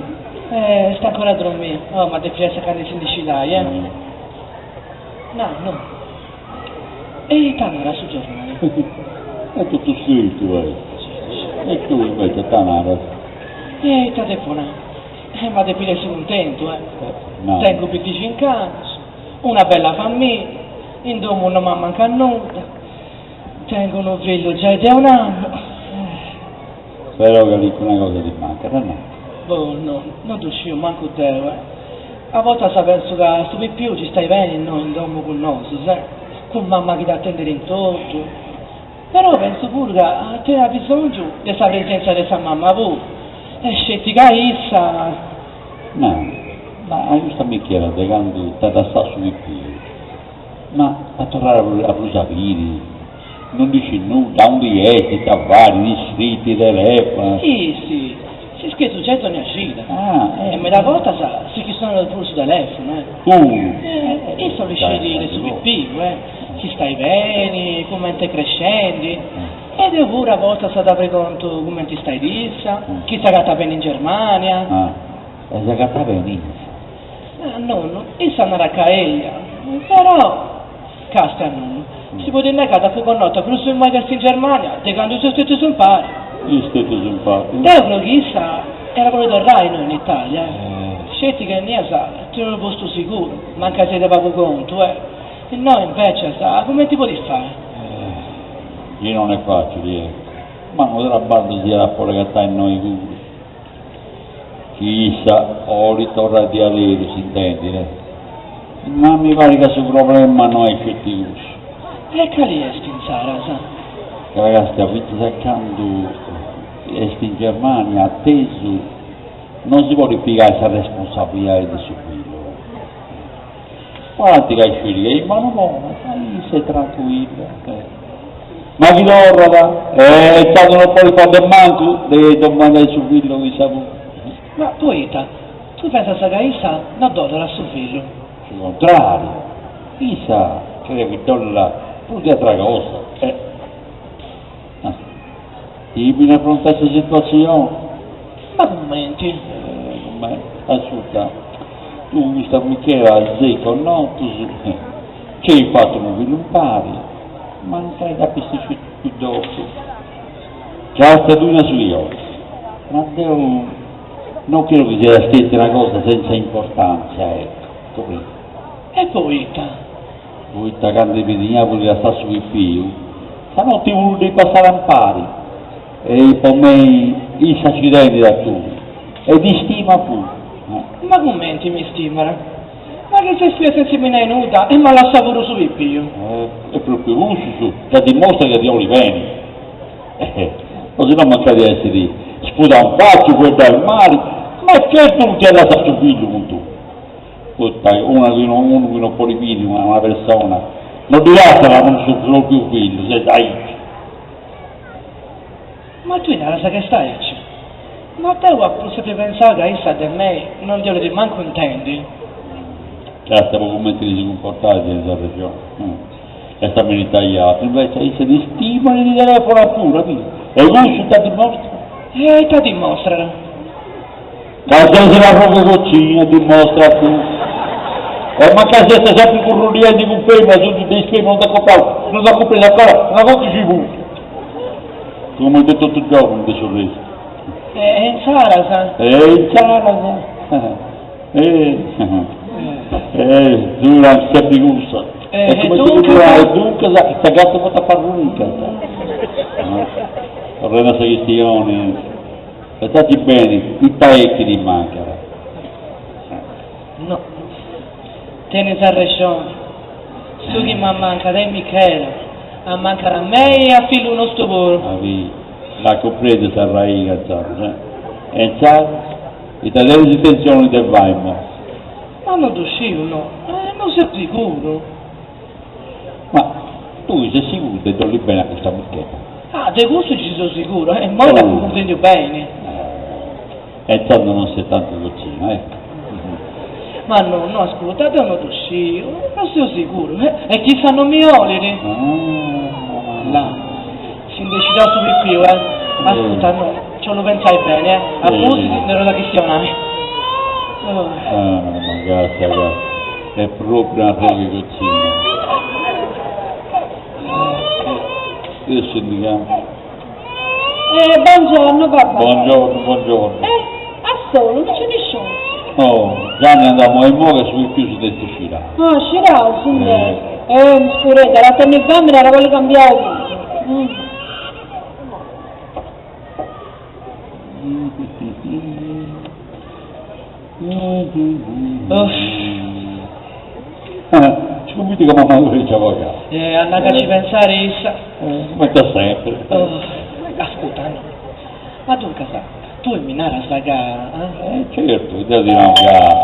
Sta ancora a dormire. Oh, ma te piace che ne si dici dai, No. E Tanara sul giornale. È tutto scritto, E tu invece Tanara? Ti telefona. Ma te piace contento, No. Tengo pittici in casa, una bella famiglia, in domo non mi manca nulla. Tengo un figlio già da un anno. Però che dico una cosa ti manca, no? Oh no, non riuscivo manco te, A volte penso che sto più ci stai bene noi in domo con noi, sai? Con mamma che ti attendere intorno. Però penso pure che te hai bisogno di questa presenza di questa mamma pure. E scettica issa. No, ma giusto mi chiede quando ti sta su di più. Ma a tornare a Brusaviri, non dici nulla, un biglietto, cavali, iscritti, telefono. Sì, che successo ne uscita. E me la volta sa, sì che sono pure su telefono, E sono riuscito a dire su più, Ci stai bene, come stai crescendo. Ed io pure a volte sa dare conto come ti stai dissa, chi sta gatta bene in Germania. E si gatta bene? Nonno, essa non era caeglia, però, casta nonno, si può dire che fu con nota, però se mai in Germania, te quando sei stato simpatico. Io stesso simpatico. Te lo chissà, era voluto il Rai noi in Italia, Scetti che ne sa, te lo posto sicuro, manca se te pago conto, E noi invece sa, come ti puoi fare? Io non è facile, ma non della banda si era fuori che sta in noi pure. Chissà, o ritorna di avere, si intende, Ma mi pare che questo problema non è effettivo. E che lì è stinzara, sa? Che ragazzi, avete cercando in Germania, atteso, non si può ripiegare questa responsabilità di suo figlio. Guarda che hai figli, che in mano buona, sei tranquillo. Ma chi torna? È stato un po' di quando manco, devi domandare suo figlio che sa. Ma poeta, tu pensi che Isa non dona a suo figlio? Al contrario, Isa crede che dona pure di altra cosa. Ti viene a affrontare questa situazione? Ma commenti? Ascolta, tu mi sta Michela, sei con noi, che hai fatto un figlio un pari, ma non stai da pisticci più dopo. C'è la stagione sugli occhi, ma Dio, non credo che sia stessa una cosa senza importanza, ecco. E poeta? Poeta quando veniva pure sta su più, stanotte uno dei passare a pari, e per me il accidente da tu, e ti stima pure. Ma commenti mi stimano? Ma che sei spesa insieme in nuda e ma la savoro su più? È proprio giusto, che dimostra che ti vuoi bene. Così non manca di essere sputa un faccio, puoi dare il mare, ma certo non ti ha dato suo figlio con tu. Uno che non può ripire, una persona, non ti lascia con suo proprio figlio, se dai. Ma tu non sai che stai? Ma te vuoi sempre pensare che essa di me non glielo di manco intendi? Stiamo come ti si comportare nella regione. E stiamo in Italia, invece essa di stima e di telefono pure, e lui ti dimostra? Ti dimostra. Cazzo se la propria cucina dimostra tu. Ma che siete sempre con rulienti con ferma, su tutti i schemi, non ti ha compreso ancora, una cosa ci fu. Come ho detto tutto il giorno, non ti sorriso. in Sarasa. In Sarasa. Durante la figusa. E come dunque, sta gatta fatta parrunca. Rena Sagistione. Pensate bene, i parecchi ti mancano. No. Tieni a ragione. Su chi mi manca, dai Michela. A mancare a me e a filo uno stupore. La comprende sarà io, cazzato, e sai, italiani di tensione del Weimar. Ma non uscivo, no? Non sei sicuro. Ma tu sei sicuro che torni bene a questa bicchietta? Ah, di questo ci sono sicuro, e mo la comprendo bene. E tanto non sei tanto vicino, ecco. Ma no, ascoltate, non uscivo, non sono sicuro. E chi sanno mi olere? Là. Si decidò subito più, Ascolta, no, ce lo pensai bene, Appunto, ne ero da cristianare. Ma grazie, è proprio una roba cucina. Io sono Buongiorno papà. Buongiorno. A solo, non c'è nessuno. Oh, già ne andiamo ai muovi su chiusi del Sicilia. Ah, c'era, signore. Scuretta, la tennifamina era quello che cambiavo. Ci convinti che mamma non dice avvocato. Andate a ci pensare issa. Ma sta sempre. Ascolta, no. Ma tu casa, tu in minare sta gara, Certo, devo dire una gara.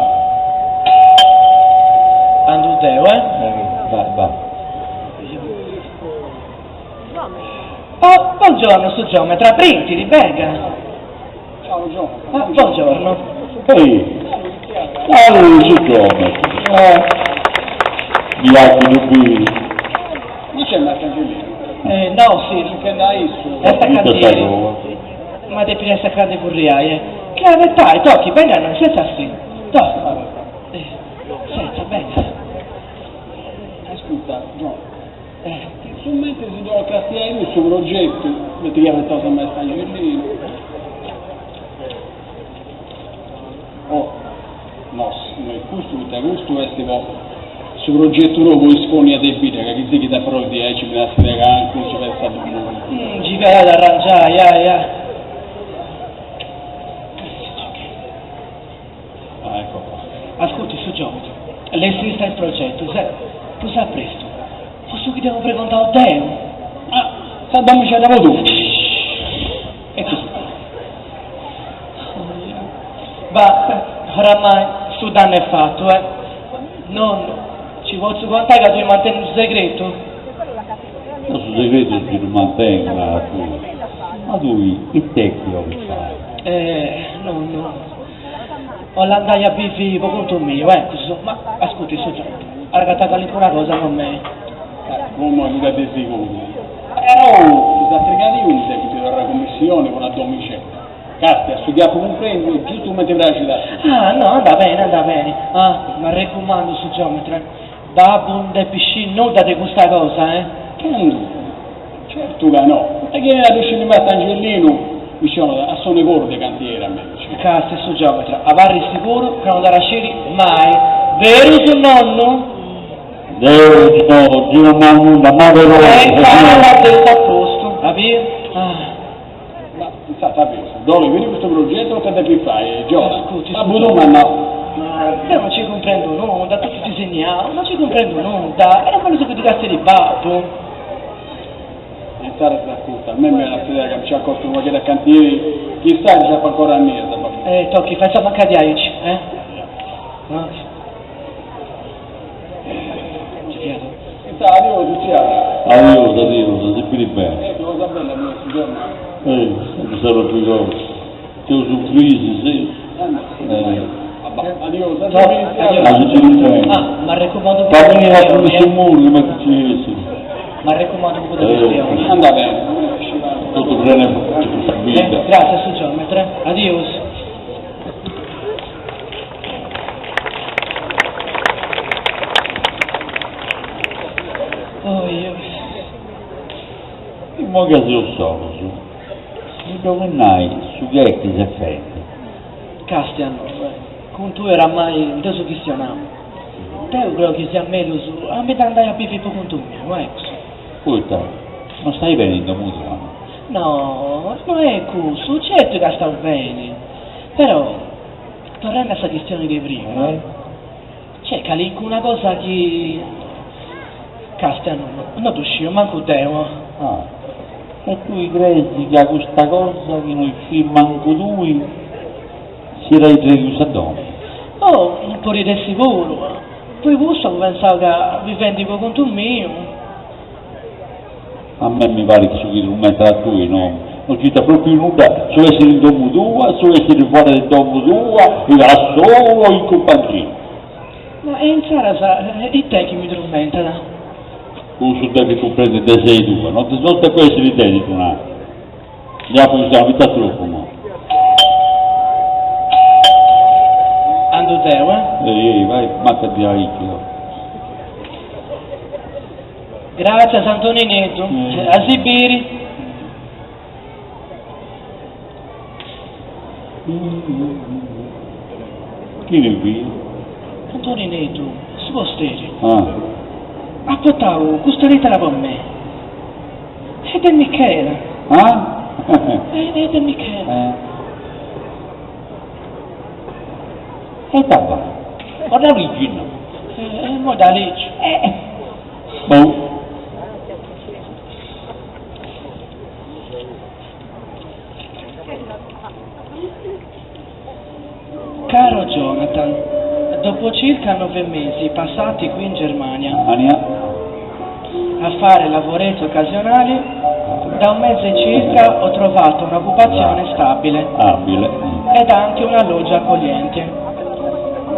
Ando Deo, Va. Oh, buongiorno, su geometra, printi, venga. Ciao Gio. Buongiorno. Ehi, allora su geometri. Gli altri dubbi. Ma c'è Marcangiolino? No, sì. Che dai su? È staccantiere. Ma devi più staccare curriaie. Che avvetai, tocchi, venga, senza sì. Tocchi. Senza, venga. Ascolta, Gio. Su mentre si doveva castigare il suo progetto, mi ti chiama cosa mai Stangellino. Oh, no, questo è tipo su progetto nuovo esponi a debite, che chi si da però 10 me la spiega anche, ci pensa a tutto. Ci verrà ad arrangiare, Ecco qua. Ascolti, su geometro, lei si sta il progetto, sai, tu sai presto. Posso che devo preguntare a te? Saddam ci andiamo tu. E così. Ma oramai su danno è fatto, Non ci posso contare che tu mantieni un segreto? Non so segreto che lo mantengono tu. Ma tu, il tecnico che fai? No. Ho l'andai a bivi per conto mio, ma ascolti, su geometro, ha ragattato una cosa con me. Come mi date sicuro? Oh, da fregare io un debito della commissione con la domicile. Cazzo, a studiare come un premio, giusto come ti piace da. No, anda bene. Ma raccomando su geometra, da bunde piscine, non date questa cosa, Che non? Certo che no. E che la piscina di Martangellino, vicino a Sone Corde cantiere a me. Cazzo su geometra, avarri sicuro che non darà sciri mai. Vero su nonno? No, Dio mamma, ma vero. L'ha detto a posto, capito? Ma, sapete, dove vedi questo progetto che te fai, Gio? Scusi, Ma no. Io non ci comprendo nulla, tutti disegnati, non ci comprendo nulla, era quello che ti cazzo di babbo. E stare tranquilla, a me mi viene la sera che mi ci ha accorto una che da cantieri, chissà se fa ancora a me. Tocchi, faccia mancare di aici, No. Adios, Luciana. Adios, ti piedi bene. Cosa bella questo giorno. Mi sarò più cose. Che ho su crisi, sì. Adios, Ma raccomando un po' Va di bene, la questioni, sul muro, ma che ci sei? Ma raccomando un po' di questioni. Anda bene. Tutto bene, questa vita. Grazie, su geometra. Adios. In modo che io so, dove nai? su che è che si offende? Castiano, con tu era mai un teso cristiano. Te credo che sia meglio su, a me andare a pippo con tu, non è così. Ascolta, non stai venendo muto? No, non è così, certo che sta bene, però, tornando a questa questione di prima, c'è che una cosa che... Castiano, non ti uscivo, manco devo. Ah, e tu credi che a questa cosa che non uscì manco tu si era introduce a dopo? Oh, un po' di sicuro. Poi questo pensavo che vivendi con tu mio. A me mi pare che su chi non mette a tu, no? Non ci sta proprio nulla, su essere in domo tua, su essere fuori del domo tua, e da solo in compagnia. Ma in Sara, è te che mi tormentano. Questo te che tu prendi te sei tua, non te puoi essere te di tu, no? Andiamo a questa vita troppo, no? Ando te, Ehi, vai, mattati la ricchio. Grazie Santoninetto, a Sibiri. Chi è qui? Santoninetto, si può stare. Ah. Aspettavo, questa lettera per me. Ed è Michela. Ah? Ed è Michela. E tabà, ma da origine. Ma da legge. Boh. Caro Jonathan, dopo circa 9 mesi passati qui in Germania Ania. a fare lavoretti occasionali, da un mese circa ho trovato un'occupazione stabile Abile. ed anche un alloggio accogliente.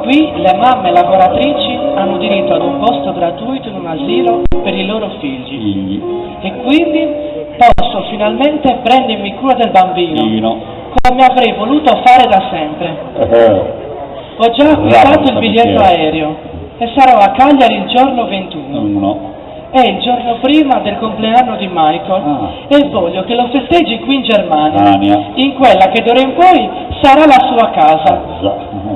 Qui le mamme lavoratrici hanno diritto ad un posto gratuito in un asilo per i loro figli e quindi posso finalmente prendermi cura del bambino come avrei voluto fare da sempre. Ho già acquistato il biglietto aereo e sarò a Cagliari il giorno 21. È il giorno prima del compleanno di Michael e voglio che lo festeggi qui in Germania, in quella che d'ora in poi sarà la sua casa.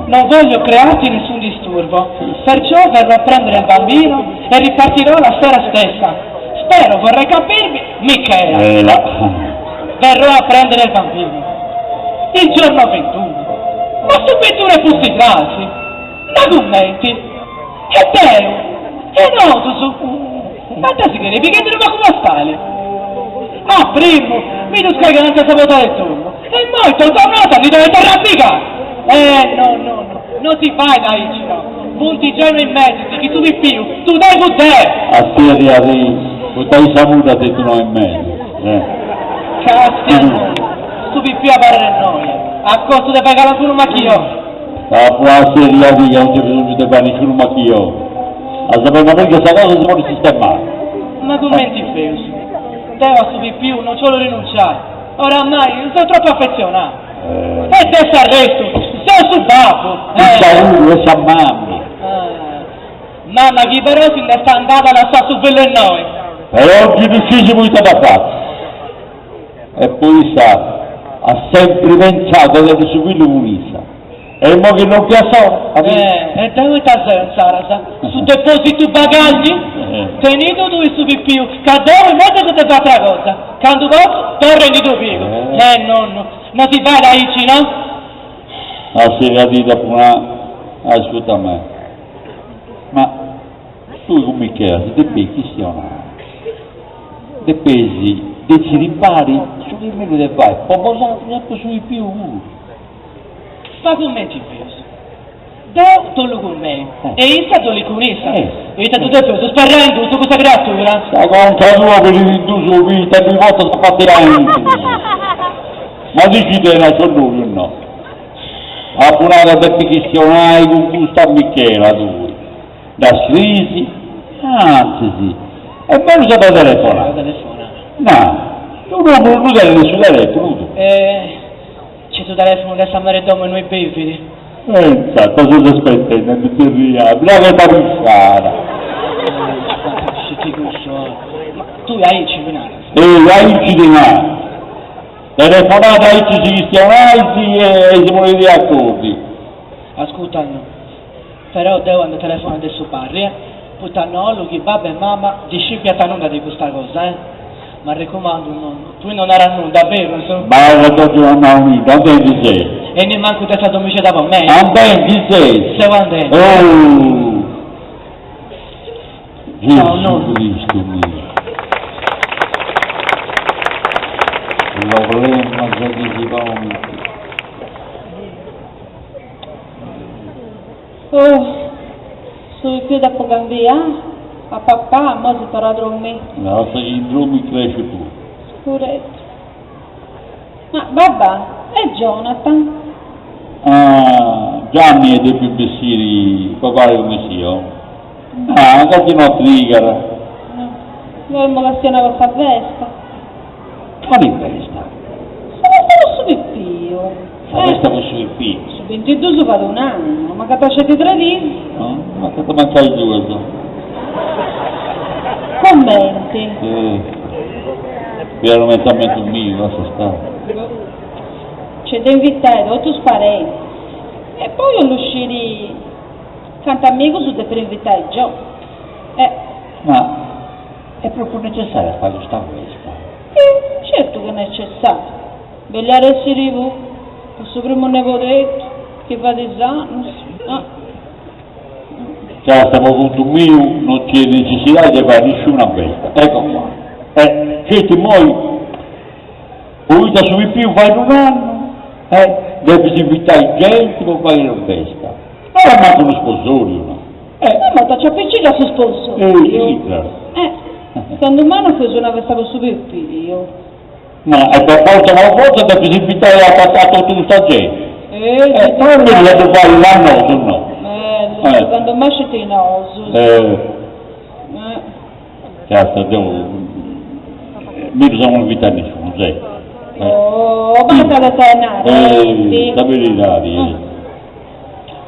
Non voglio crearti nessun disturbo, perciò verrò a prendere il bambino e ripartirò la sera stessa. Spero vorrei capirmi, Michela. Verrò a prendere il bambino il giorno 21. Ma su 21 è fossi grassi, ma commenti, e te, e no, tu su... Ma te si crede, che te come stai? Ah, primo, mi tu scarica non ti saputo del turno. E molto, tornata, mi dovete arrampicare. No, non ti fai da Icino. Punti giorno in mezzo, che tu mi più, tu dai con te. A te, tu dai saputa se tu non è meglio. Castiano, tu mi più a parlare noi. A costo di pagare pure un macchio. La buona seria di che non c'è bisogno di pagare nessuno macchio. A sapere che questa cosa si può sistemare. Ma commenti feus? Devo subire più, non ce lo rinunciare. Oramai sono troppo affezionato. E te s'arresto, sei sul babbo. Saluto, sa mamma. Mamma, chi però si ne sta andata a lasciare su quello e noi. Per oggi non ci si può da fare. E poi sa, ha sempre pensato di su quello unisa. E mo che non piace, e dove sta Sara? Su deposito bagagli? Tenito tu su più, che dove molto che ti fa altra cosa. Quando posso, torna in tuo piego. Nonno, non ti fai da Ici, no? La sera di dopo ascolta me. Ma tu con Michela, se te becchi stiamo. Te pesi, te ci ripari, su che me ne fai? Poco sempre sui più. Ma come ti pensi? Do tollo con me e issa tolli con essa. E te tu sto sparando su questa creatura. La conta tua per il tuo su vita, ogni volta sta fatta ma dici te la sono lui o no? Abbonata per te questionai con gusto a Michela tu. Da crisi? Anzi sì. E poi usa da telefonare. No, tu non usi nessun telefono. C'è tu telefono che sta mareddomo e noi bevidi. Pensa, cosa ti aspetta? Non ti ria, brava parissara. Ma tu hai il ciminale. Hai il ciminale. telefonata ai cristianati e i siamo di accordi. Ascoltano, però devo andare a telefonare adesso parli, puttano, che babà e mamma discipliata nulla di questa cosa, Ma raccomando, tu non era nulla, davvero, insomma. Ma la tua non ti sei. E ne manco te stato mica da me. Non ti sei. Se va bene. Oh! No, Gesù Cristo mio. La problema che si va. Oh, sono più da cambiare. A papà, ma si farà dormire. La sindrome cresce tu. Scuretto. Ma babà, è Jonathan. Ah, Gianni è dei più bessiri, papà come sia. Ah, anche non trigara. No, dovremmo castinare questa festa. Quale festa? Sono su Pippio. La festa con sui figli. Su 22 su vado un anno, ma che facete 3 dì? No? Ma che ti manca il due? Commenti. Veramente mio, lascia stare. C'è da invitare tutti i parenti. E poi all'uscire canta amico su per invitare Gio. Ma è proprio necessario fare questa festa? Certo che è necessario. Vegliare si rivu, il suo primo nipotetto, che fa disanno. Cioè, stiamo punto mio, non c'è necessità di fare nessuna festa. Ecco qua. Certi moi, poi da su più fai un anno, devi invitare gente per fare una festa. Allora manca uno sponsorio, no? Ma ti appiccica su sponsor. Sì, claro. Quando mai non fai una festa per suo Pippio? Ma è per forza devi invitare a tutta questa gente. Non mi devo fare l'anno, no? Quando mai c'è tenoso. Certo, mi sono invitato nessuno, sai. Oh, basta la tenere. La verità,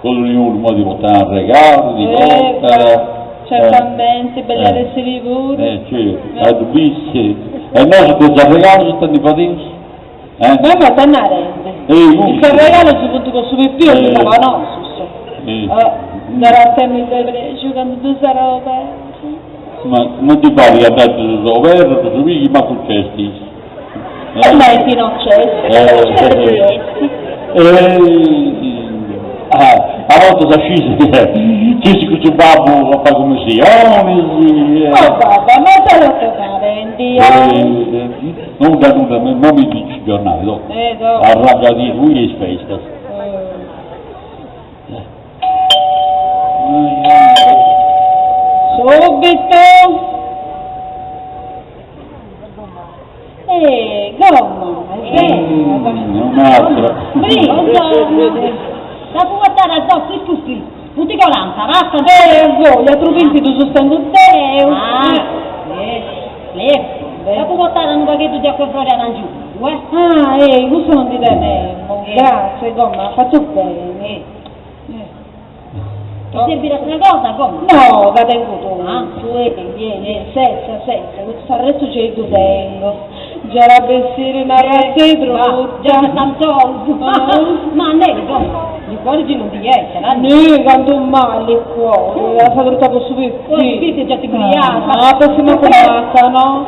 con ognuno di portare un regalo, di portare. Certamente, belle essere pure. Certo, a dubissi. E noi questo regalo sono stati patenti. Ma va a rende. Il regalo si può consumare più di la nostra. Darà te mi devi quando tu sarai aperto. Ma non ti pare che andate aperto, su mica ma con cesti. Metti non c'è. A volte si scese, ci si cucciubava a fare come si. Oh babà, ma te lo toccare, non mi dici giornale, no? Arrangia di lui e festa. Subito! Gomma, un'altra. La può guardare addosso tutti, tutti colanta, basta. Voi, altrimenti tu sostengo te. La può guardare un pacchetto di acqua fuori arancione, questo non ti tenevo. Grazie, Gomma, faccio bene. Ti servirà una cosa, come? No, la tengo tu. Vieni, senza, questo resto ce lo tengo. Già la vestire una razza brutta. Già tanto. Ma ne, come? Di cuore non ti esce, la ne, quando male il cuore. La fa tutta con su Ti già ti grigliata. La prossima puntata, no?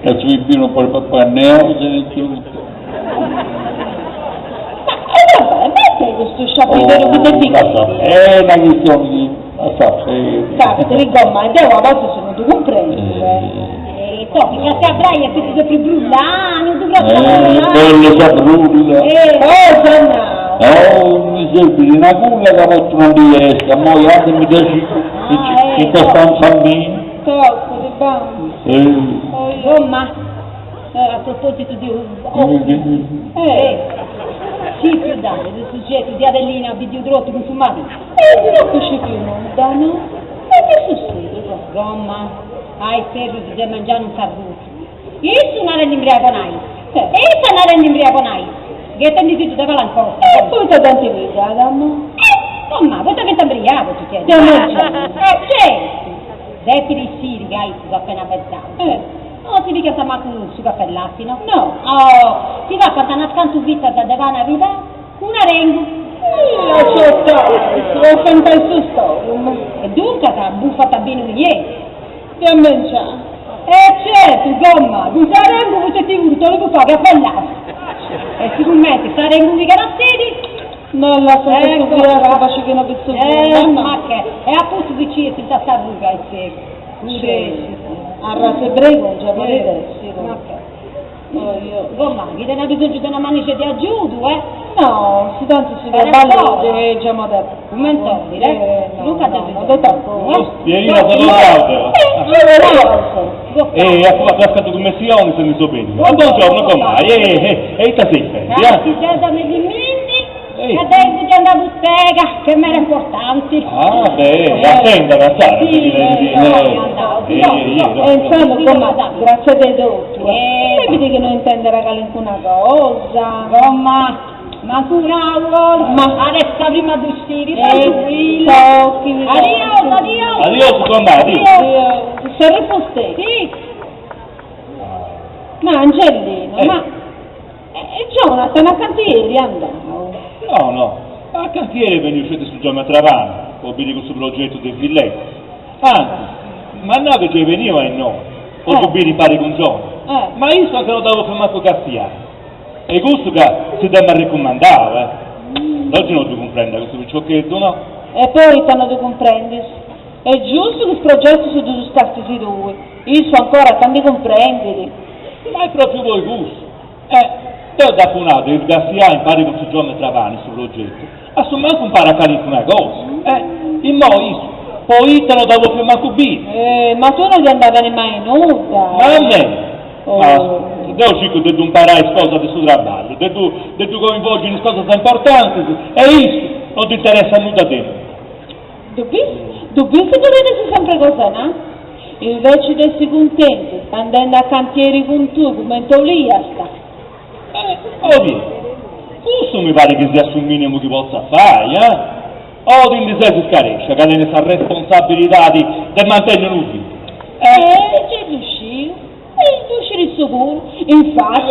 E su più non puoi papanneo, se ne tutto. Vabbè, questo sciappellero che ti dico. È una questione di Casperi, Gomma, e devo a volte sono tu comprendi. Topi, che ti avrai e ti sempre brullare, tu quello si brulla. Mi serve una culla che faccio una riesca, ma io mi dici che stanno bambini. Tocco, di bambini. Gomma, a proposito di sì, più danni, del soggetto di Adelina, videodrotti consumati. Non c'è più nulla, no? Che succede? Gomma, hai ferro di mangiare un carruto. Io sono l'imbriaconai. E sono l'imbriaconai. Che te ne dici da calancosta? E poi ti tanti vita, dammo. Gomma, voi che ti imbriaco, ti chiedi. Certo. Certo. Detti di sì, ragazzi, appena pensato. non si mica manco su cappellati, no? No. Oh, ti va a cantare una scantuvita da devana arriva, una rengu. Lo sento il suo storia. E dunque che buffata bene niente. Che mangiare? Certo, gomma, di sarengu se ti voluto, lo fa cappellati. E sicuramente sarengu mica da sedi. Non la so che tu la faccio che non penso Ma che? E appunto vicino si sta ruga e se. A raso brego, già volete? Ma che? Gomma, che te ne ha bisogno di una manica di aiuto, No, si tanto si Per va favore. a già mi ha detto. Un mentore, Luca da Io sono bravo. E ha fatto commissione se mi so bene. Ma buongiorno, come mai? E ti sei ti già negli menti, e adesso ti andavo a bottega, che me era importante. Ah, beh, attenda, Sara. Insomma, grazie a Dio, dottore. Vedi che non intende regalare una cosa. Ma curavo, ma adesso prima di uscire, tranquillo. Adios. Adios, come mai? Se riposte. Sì. Ma Angelino, ma Jonathan a cantieri andavo. No, a cantiere venne uscito su Giorno Travano, o vedi questo progetto del villetto. Anzi, ma no che ci veniva e no, o subire pari con Giorno. Ma io so che lo devo fermare con Castiano. E questo che si deve raccomandare, oggi non ti comprende questo picciochetto, no? E poi quando ti comprendi, è giusto che il progetto si deve starsi due, io so ancora tanti comprendili. Ma è proprio voi gusto. Te ho dato un altro, il Garcia impari con su Giorno Travani sul progetto, assomando un paracadito una cosa, in mo' poi te lo devo fermare con bene. Ma tu non ti andavi mai in nuda. Ma a me? Devo cerco di imparare cose del suo lavoro, di coinvolgere in cose importanti, e isso non ti interessa nulla a te. Dubbi che dovete sempre così, no? Invece di essere contento, andando a cantieri con tu, come Tolia sta. Oddio, questo mi pare che sia sul minimo che possa fare, O di si scaresce, che ne sa responsabilità di mantenere l'utile. C'è riuscito. Il sicuro, Infatti,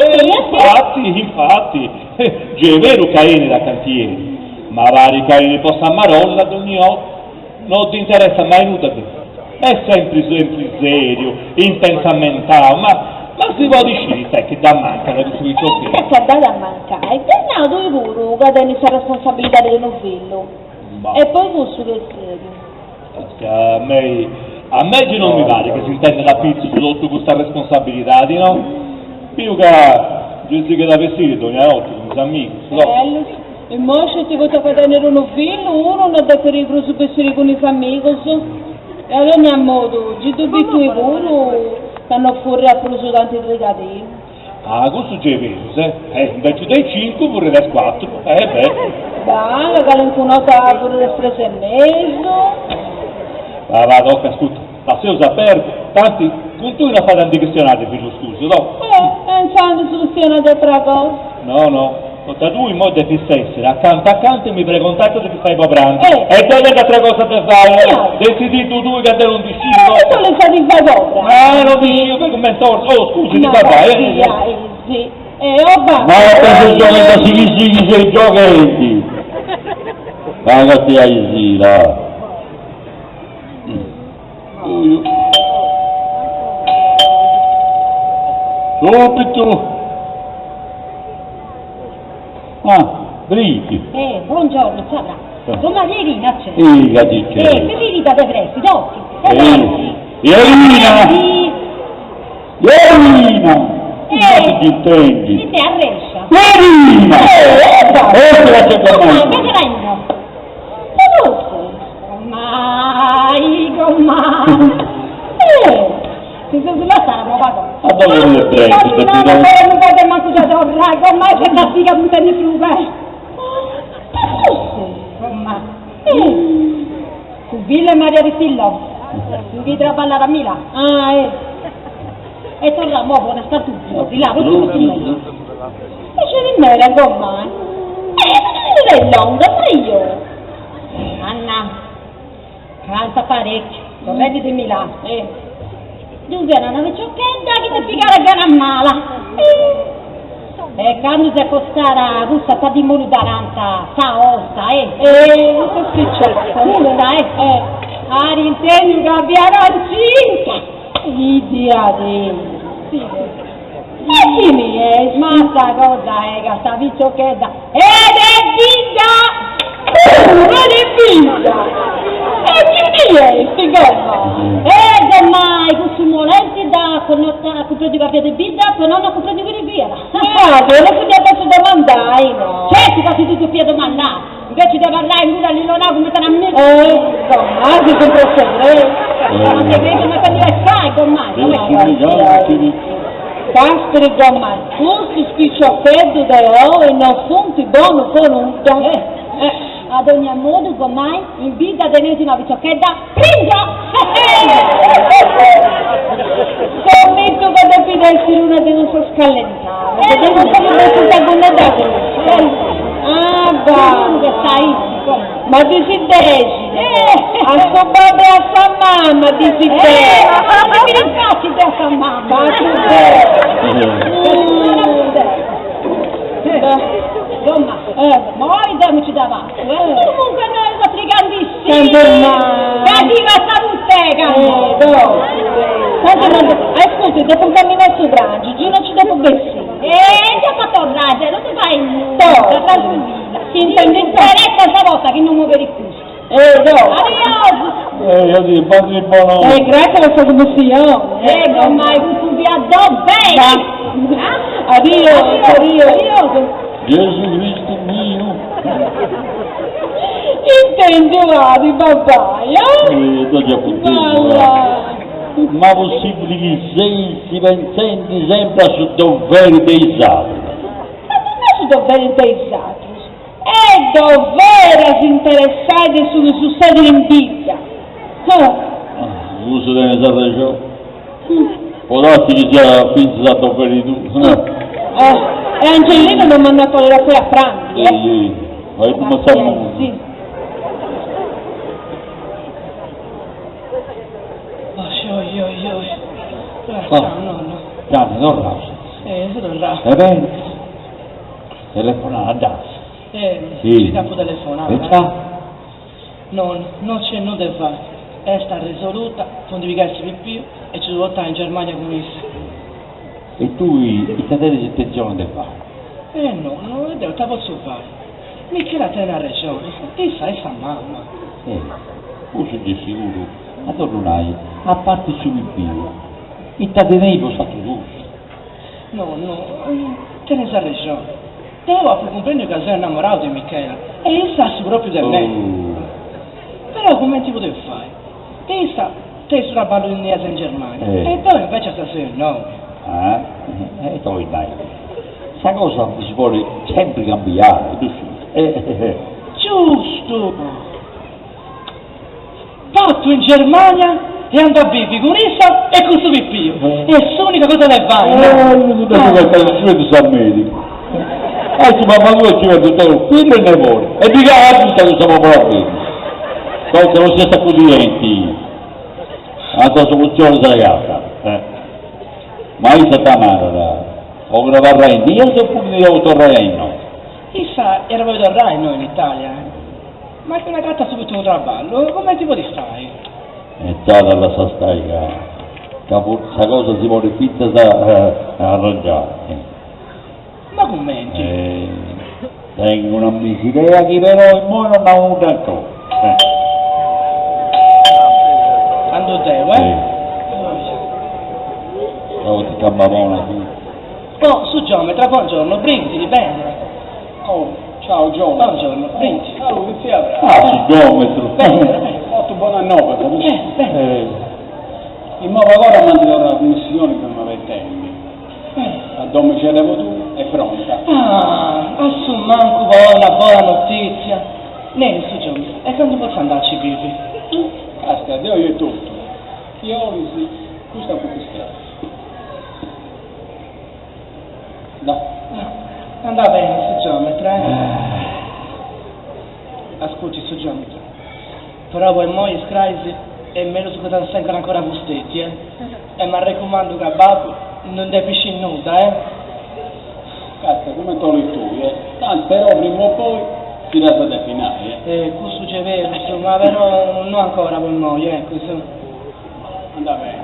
è vero Caine da cantiere, ma vari Caine possa marolla ad ogni otto, non ti interessa mai nulla a te. È sempre serio, intensamentato, ma si può dire te che da manca da questo picciocchino. Che dà da mancare, è nato il puro, che ha questa responsabilità del novello. E poi questo che è serio. A me non mi pare che si intende la pizza sotto questa responsabilità, no? Più che Jessica da vestire, ogni notte, con i amici, no? E mo se ti vuoi tenere uno figlio, uno non deve essere su per con i amici, e allora andiamo a modo, ci dobbiamo tu e uno, stanno fuori a preso tanti regatini. Ah, questo c'è vero, invece dei 5 pure dei 4, Dai, che l'un'altra pure le 3 e mezzo. Va, tocca, ascolta, la se usa per tanti, con tu non fate un diczionario per lo scuso, no? Pensando soluzione di altra cosa. No, da tu in modo di essere, accanto mi preguntate che fai pobrando. E dove che altra cosa te fai? Decidi tu che te non distingo. Tu le sai di fare povera. Non dici io che commento, scusi, di papà, sì. Ma questo gioco si sei giochetti. Ragazzi, sì, là. Subito! Dritti! Buongiorno, Sara. Come Irina c'è? Che dice? Che Irina dei presti, d'occhi. Irina! Che ti intendi? Ti sei arrescia. Irina! La c'è con me! Che carino! Gommai! Ti sei sulla sala, vado. Ma dove le prendi? Non vado manco da torna, gommai c'è una figa un tenni più, Gommai. Tu Villa Maria di Fillo. Tu vi tra ballare a Milano. E torniamo a buona sta tutto. Di là, tutto meglio. E c'è di me la gommai. Ma che è lunga, ma io? Anna. Canta parecchio, corretti di Milano, dove era una vecchiocchetta che ti piegava la gana mala. E quando si accostava questa sta di monudaranta, sta osta, che succede? Questa, a rintegno che abbiamo cinta. Idiati. Ma chi mi è? Ma sta cosa è che sta vecchiocchetta ed è vinta! Non è vinta! E chi è sti gomma? Gommai, questo molente da comprare di caffè di bidda, però non ho comprato di riviera. Ah, non si posso domandare, no? Certo, quasi tutto qui a domandare. Invece di parlare in una lillona come te ne ammette. Insomma, anche sempre sempre. Ma ti credi come te ne fai, gommai? Castri gommai, questo spiccioccheddo da e non funti buono con un don. Ad ogni modo, gommai, in vita tenete una vecchiocchetta, pringa! Scommetto che devi essere una che non so scallentare. Vediamo come mi sta guardando. Ah, va. Che stai? Ma disinteresi. A sto babbo e a sua mamma disinteresi. Ma mi rinfacci da sua mamma. Ma Gomma, poi diamoci davanti. Comunque noi nostri grandissimi. Cattiva salute, ascolti, dopo camminare su Brangio, giraci dopo Bessi. già fatto il raggio, non ti fai Sto. tranquilla. Si intende questa volta che non muovere più. No. Adios! Io dico, padre buono. Grazie alla sua commissione. Gommai, tu vi addo bene. Addio. Gesù Cristo mio. Intendo di babbaia. Sto già contento. Ma possibile che si pensendi sempre su doveri dei satani? Ma non è su doveri dei satani. È dovere si interessare su stati in vita. Uso delle sate ciò. Può darsi che sia finito da doveri tu. E Angelina mi ha mandato le robe a pranzo. Vai come siamo? Sì. Gianni, non rasa. Non rasa. Bene. Telefona a Das. Sì. Capo telefonato. E già? Non c'è nulla da fare. È sta risoluta, condividersi di più e ci devo in Germania come isso. E tu i fratelli di attenzione del fare? No, non te la posso fare. Mica la te una regione, ti sai sa mamma. Tu sei sicuro, ma tu non hai, a parte su più. I tadenei lo sa tu. No, te ne sa regione. Devo comprendere che sei innamorato di Michela e io sa proprio di me. Però come ti potevo fare? Te sulla ballonina in Germania e tu invece stai no. E tu dai. Questa cosa si vuole sempre cambiare, Giusto! Fatto in Germania e andò a vivere con essa e con suo pippio. E l'unica cosa che vai, no? Tu sei medico. Anzi, mamma tua ci vede tutto figlio e nepote. E dica a tutta questa popolazione. Poi se non si sta con i denti. La tua soluzione ragazza. Ma io sta male. O gravarrai in Dio oppure io tornerei no? Chissà, eravamo da Rai noi in Italia. Ma che una gatta subito un traballo, come ti puoi stare? E già dalla sastaica, questa cosa si vuole pizza arrangiare. Ma commenti? Tengo una misidea che però il mondo non ha avuto ancora. Ando devo, Stavo ti campavona tu. Oh, su geometra, buongiorno, brindisi, bene. Oh, ciao Gio. Buongiorno, brindisi. Ciao, che si apre? Su geometro. Bene. 8 buona 9, capisci? Bene. In nuova ora mando la commissione per 9 tempi. A dove c'erevo tu è pronta. Assu manco buona notizia. Ne, su geometra, e quando posso andarci vivi? Casca, Dio io e tutto. Io sì, tu stai conquistando. No. Andava bene, su geometra, Ascolti, su geometra. Però voi moi scrisi e me lo so che sentono ancora vosteti, e mi raccomando che babbo non depisci nuda, Cazzo, come te lo tu, tanto però prima o poi si rasa da finale, questo c'è vero, insomma, però non ancora per noi, ecco, insomma. Andà bene,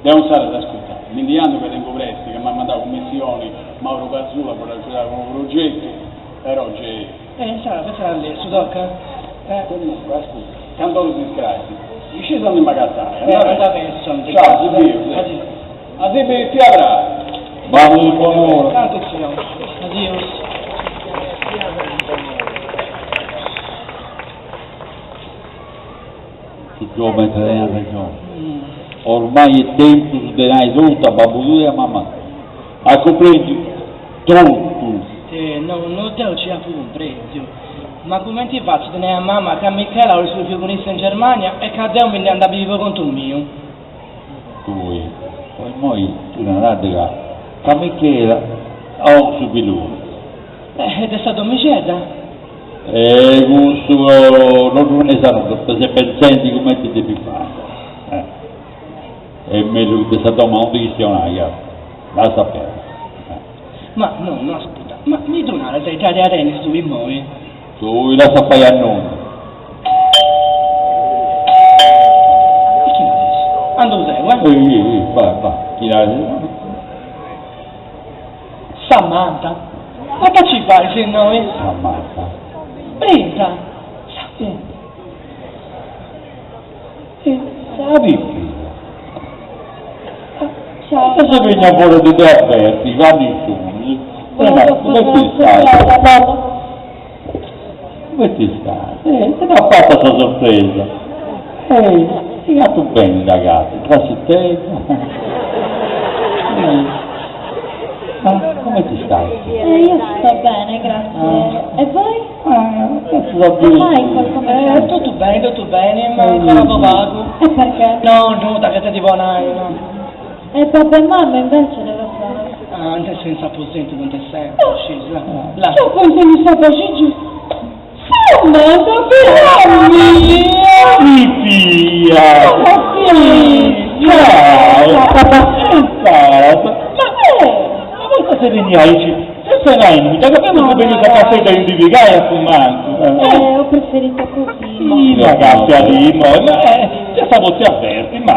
devo stare ad ascoltare, l'indiano che tengo presto, che mi ha mandato commissioni, Mauro Cazzula per aiutare con un progetto, però c'è... Sarà, sarà lì, su tocca? Comunque, ascolta, tanto lo si scrazzi, ci sono in magazzare, andà bene, sono dei ciao, addio, a te per ti avrà. Vado di buon'ora. Tanto siamo. Addio. Tu geometra hai ragione. Ormai è tempo di dare tutto a babbo e a mamma. A comprendi tutto. Non devo ci ha compreso. Ma come ti faccio tenere a mamma che a Michela ho il suo fiogonista in Germania e che a Deo mi ne andava a vivere con tu mio? Tu, poi tu non radica. A Michela ho subito. Ed è stato omicida? Questo non ne sanno, se pensanti come ti devi fare. E me lo è stato un dizionario, la sapere. Ma no, aspetta, ma mi donare dei tagliareni su i moi? Tu la saprai a nome. E chi lo dice? Ando sei, Va, chi la dice? Samantha, ma che ci fai se noi? Ammazza. Brenta, Sapi figlio. Ciao. E se vieni a fuori di te aperti, vanno su. Come ti stai? Come ti stai? Te ne ha fatta questa sorpresa. Ti ha fatto bene ragazzi, quasi te. Come ti stai? Io sto bene, grazie. E voi? Michael, tutto bene, ma ancora un po' vago. E perché? No, da che ti buonai, no. E papà e mamma invece dove sono? Anche senza aposento non ti sei scesa. Là. Io penso mi sta facendo. Samantha, però mia! Figlia! Ciao! Ma cosa veni aici? Se sei nuda, capiamo che veni a casa da indivigare a fumare. Ho preferito così. Sì, ragazzi, arrivo, ma già stavo ti avverti, ma...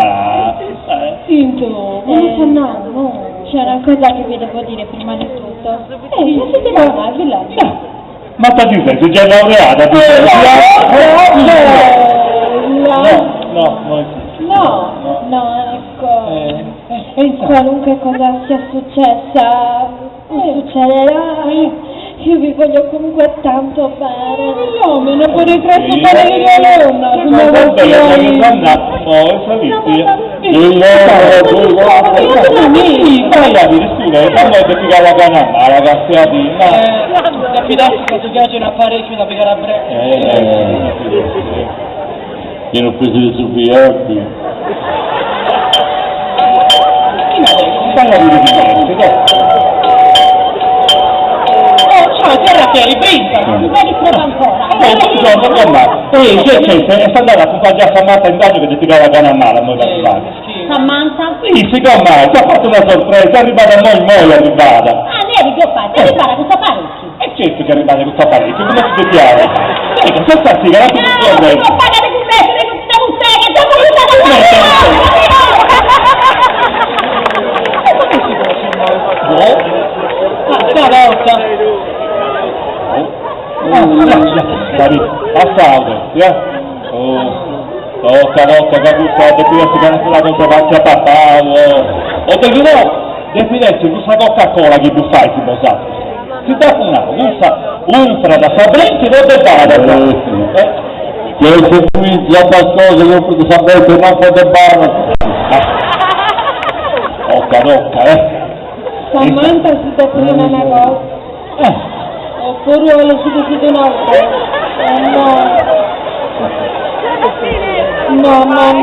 Sinto, non fa nada, no. C'è una cosa che vi devo dire prima di tutto. Non siete laureati là? Ma sta dicendo, sei già laureata? No, ecco. Qualunque cosa sia successa, succederà. Io vi voglio comunque tanto bene. No, me ne vorrei presto fare la nonna. Ma va bene, che sanno, saliti. Vai a dire, scusa, quando ti pica la canna, ragazzi, Da fidarsi che tu piace un apparecchio da piegare a breve. Io non ho preso le suffianti. Vai a dire di niente, Ciao, terra che eri printa, non mi ricordo ancora. che c'è? È andata a fare già Samantha in daggio che ti pica la canna a male, a noi da Samantha? Sì, siccome ti ha fatto una sorpresa, è arrivata a noi, è arrivata. Ne eri più fatti, è arrivata questo apparecchio. E certo che è arrivata questo apparecchio, come ti chiama? Ecco, se sta sigaretta di sorpresa. Non pagate più presto, devi tutti da vostè, che siamo venuti Stavolta. Passate, tocca, capustate, qui a si la cosa faccia papà, o te no, definirsi questa Coca-Cola che tu fai, tipo sa, si dà una, ultra da Fabrizi, non te fare, che se tu la qualcosa, non ti sapete, non fate bene, tocca, Samantha si sta prendendo una cosa. Oppure vuole subito un'altra. No, ormai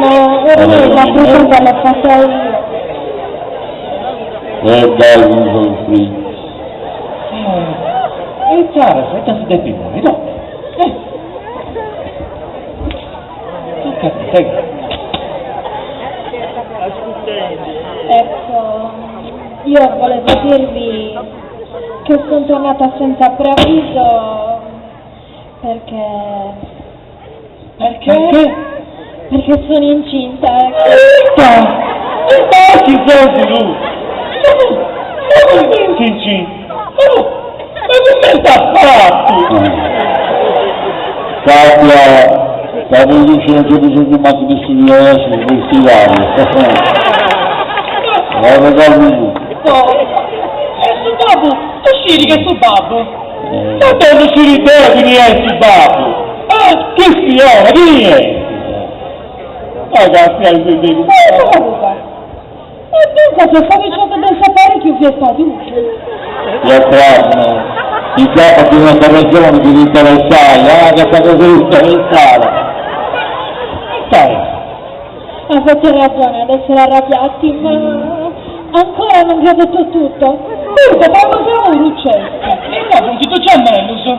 la presa l'ho fatta io. Dai, non sono qui. E Chiara, aspetta si definiamo, no? Tocca a te, Ecco, io volevo dirvi che sono tornata senza preavviso perché... Perché sono incinta, ecco. Chi sei tu? Cici, ma come sta fatto? Fabio, dopo luce non c'è bisogno manco di studiare per studiare. Guarda Carlo. E su babbo, tu sciri che su babbo? Ma dove si ride chi è il babbo? Ah, che signora, chi è? Ah, grazie al bebè. E dunque, se stavi dicendo del sapere che vi è stato? Ti attraggono, ti capo di una ragione di interessare, che sta cosa di interessare. Stai. Avete ragione ad essere arrabbiati, ma ancora non vi ho detto tutto. Dunque, come siamo un uccello? E dopo tutto c'è meglio, su.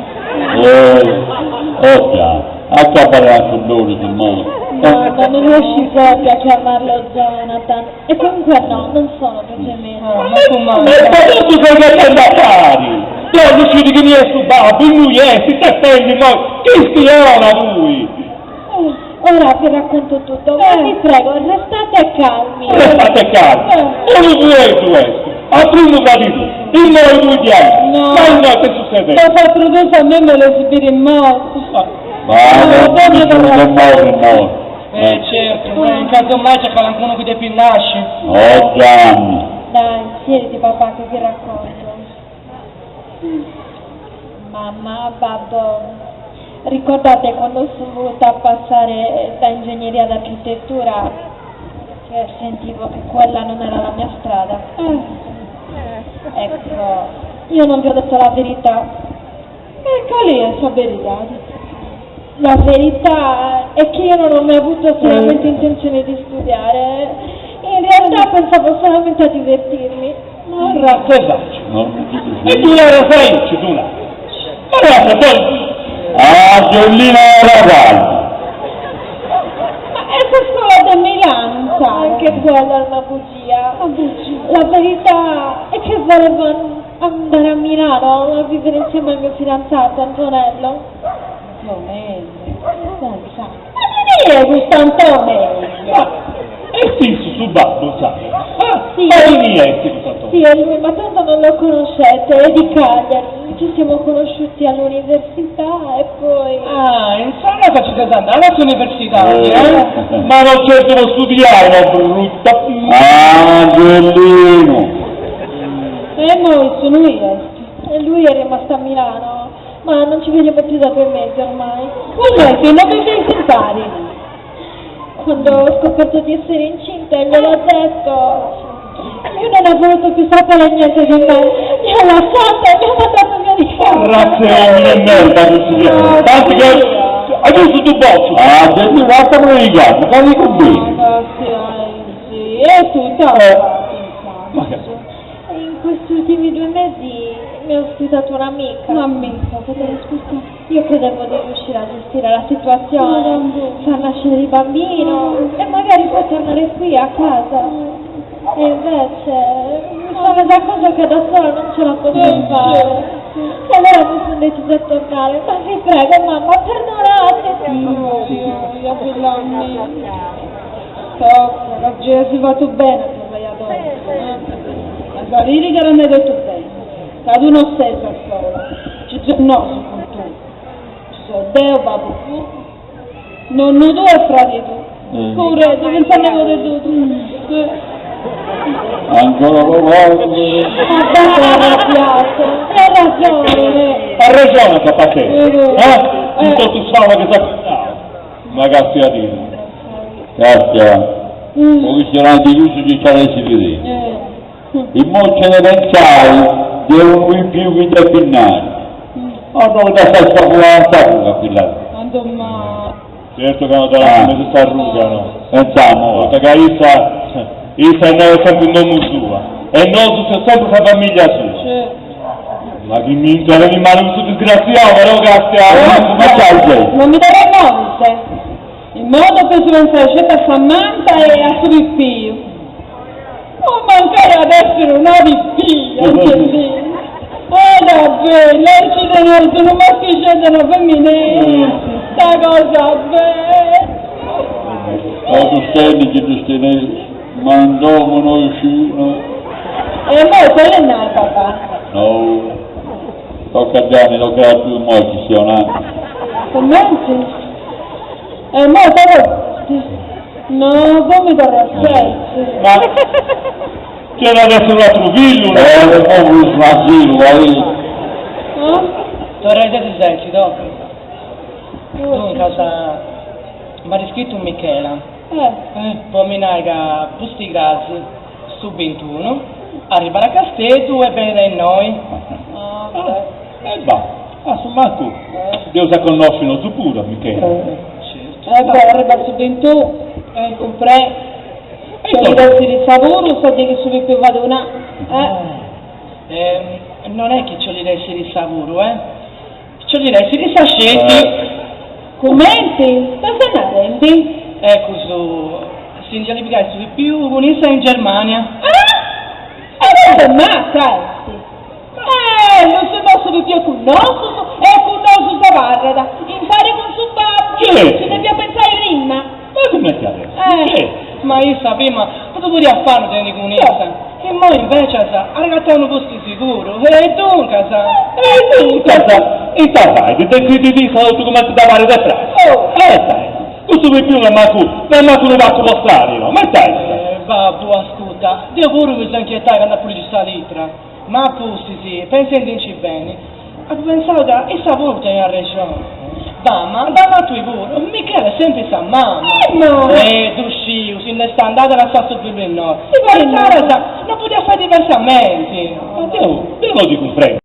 Già, accappare anche un loro sul mondo. No, non riesci proprio a chiamarlo Jonathan. E comunque no, non sono tuo gemello. Ma tu Ma tu sei che sei da fare? Tu decidi che mi è su babbo, lui è, si t'attendi poi, chi spiona lui? Ora vi racconto tutto, ma vi prego, restate calmi. State calmi, come vuoi tu questo? A primo capito, il noi due diavoli, No. ma no, che succede? Lo fa produce a me me lo esibire in modo. Ma no. Certo, in caso mai c'è qualcuno che ti pinnasce. Oh Gianni. Dai, siediti papà che vi racconto. Mamma, babbo, ricordate quando sono voluta passare da ingegneria ad architettura che sentivo che quella non era la mia strada? Ecco, io non vi ho detto la verità. Ecco lì è la verità. La verità è che io non ho mai avuto seriamente intenzione di studiare. In realtà pensavo solamente a divertirmi. Ma che faccio? Non mi E tu la fai, tu là. Ma guarda, poi... Ah, Giullina Ravalli. Ma è la scuola di Milano, sai? Anche quella è una bugia. La verità è che volevo andare a Milano a vivere insieme al mio fidanzato Antonello. Ma non è questo Antonello! E sì, su babbo, sai? Ah, Sì. ma chi è questo? Sì, è lui, ma tanto non lo conoscete, è di Cagliari. Ci siamo conosciuti all'università e poi... Ah, insomma facete andare all'università, Ma non certo lo studiare, brutta... Ah, Giullino. E noi sono io. E lui è rimasto a Milano, ma non ci vediamo più da 2 mesi ormai. Cos'è che non vi simpari? Quando ho scoperto di essere incinta e gliel'ho detto, io non ho voluto più sapere niente di me. Mi ha lasciato e mi ha mandato via di casa. Razze e merda, non si vede. Tanti che... Adesso tu boccio. Ah, Giullino, guardami di gatto, cari con me. Sì, e tutto. Ma che... In questi ultimi 2 mesi mi ho ospitato un'amica. Un'amica? Scusa, io credevo di riuscire a gestire la situazione, far nascere il bambino e magari poi tornare qui a casa. E invece mi sono resa conto che da sola non ce la posso fare. E allora mi sono decisa a tornare. Ma vi prego mamma, perdonatemi. Io oggi è arrivato bene per lei addosso. La lirica non è detto bene. Ad uno stesso a scuola. Ci sono no, con tu. Ci sono Deo, babbo tu. Nonno tu e frate tu. Pure, dove il parliamo di tu. Ancora lo Hai ragione. Ha ragione, papà te. Tutto tu solo che sa... Ma cazzo a dire. Grazie. Come c'erano di luce di Cialesi vedere. E mo ce ne pensai di uno in più che da pinnare. Ma non da fare sta quella. Certo che non te la come si arrugano. Pensiamo. Perché Isa è sempre un nome sua. E non c'è sempre la famiglia sua. Ma chi mi intende di male questo disgraziato, però grazie Ma c'hai Non mi dare notte. In modo per pensare a Samantha e a suo figlio. Non mancare ad essere una vippia, Angelina. Oh, davvero, lei ci deve sono maschi e scendono femminili. Sta cosa bella. Tu stai che tu stai mandavano vicino. E mo sei il papà? No, tocca a Gianni, tocca a più mo ci sia un anno. Commenti? E mo sei... No, come da ragazzi. Ma c'era adesso un altro figlio, Come un asilo, vai. Torrei dell'esercito. Tu in casa mi ha riscritto un Michela. Poi mi naga busti grassi su 21. Arriva a Casteto e bene noi. va, su Marco, Dio sa conoscono su pure, Michele. Beh, arriva su 21, compré. Cioè, i versi di Savuro, so che su più vado una. Non è che c'ho gli resti di Savuro, c'ho gli resti di Sascetti. Commenti? Ma se ne rendi? Ecco, si ingiallificare su di più un'issa in Germania. Adesso è matta, non si posso di più con nostro e con nostro Savarrada. Impari con suo babbo, si deve pensare prima. Ma come ti adesso? Ma io prima, potevo dire a farlo dentro con essa. E poi invece ha ragattato un posto sicuro. E tu, casa? E sai, ti ti saluto come ti davare da frase. Sai, questo per più non è manco un vacco postale, no? Ma dai. Babbo, ascolta, Dio pure mi sono inquietato quando pure ci sta l'itra. Ma apposti sì, pensi in dirci bene. Ho pensato che essa voluta in regione. Mamma, dammi tu pure, Michele è sempre sa mamma. Tu sciu, se ne sta andata la sta più in noi. Non poteva fare diversamente. Ma io lo dico un frego.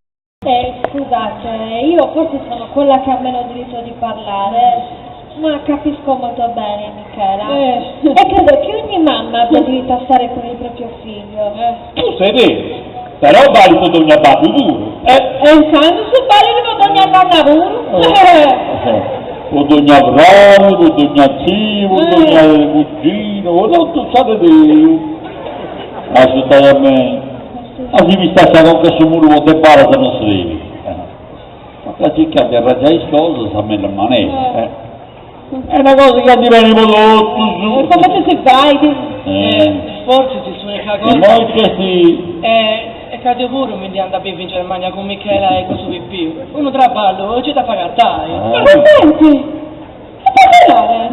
Scusate, io forse sono quella che ha meno diritto di parlare, ma capisco molto bene Michela. E credo che ogni mamma abbia diritto a stare con il proprio figlio. Tu sei vero, però vale tutto ogni babbo pure. E intanto se vale che non ogni lavoro. Ogni avrano, ogni zio, ogni cugino, tutto sapete io. Ascoltate a me. Così mi sta con che su muro te pare se non si deve. Ma la cicca di arrangiare cose sa me la manera. È una cosa che diventa molto su. Come ti si vai? Forse si suona che cosa. E molto sì. E cade pure mi andare a vivere in Germania con Michela e con suo più. Uno traballo, c'è da pagare. Ma senti? E puoi parlare?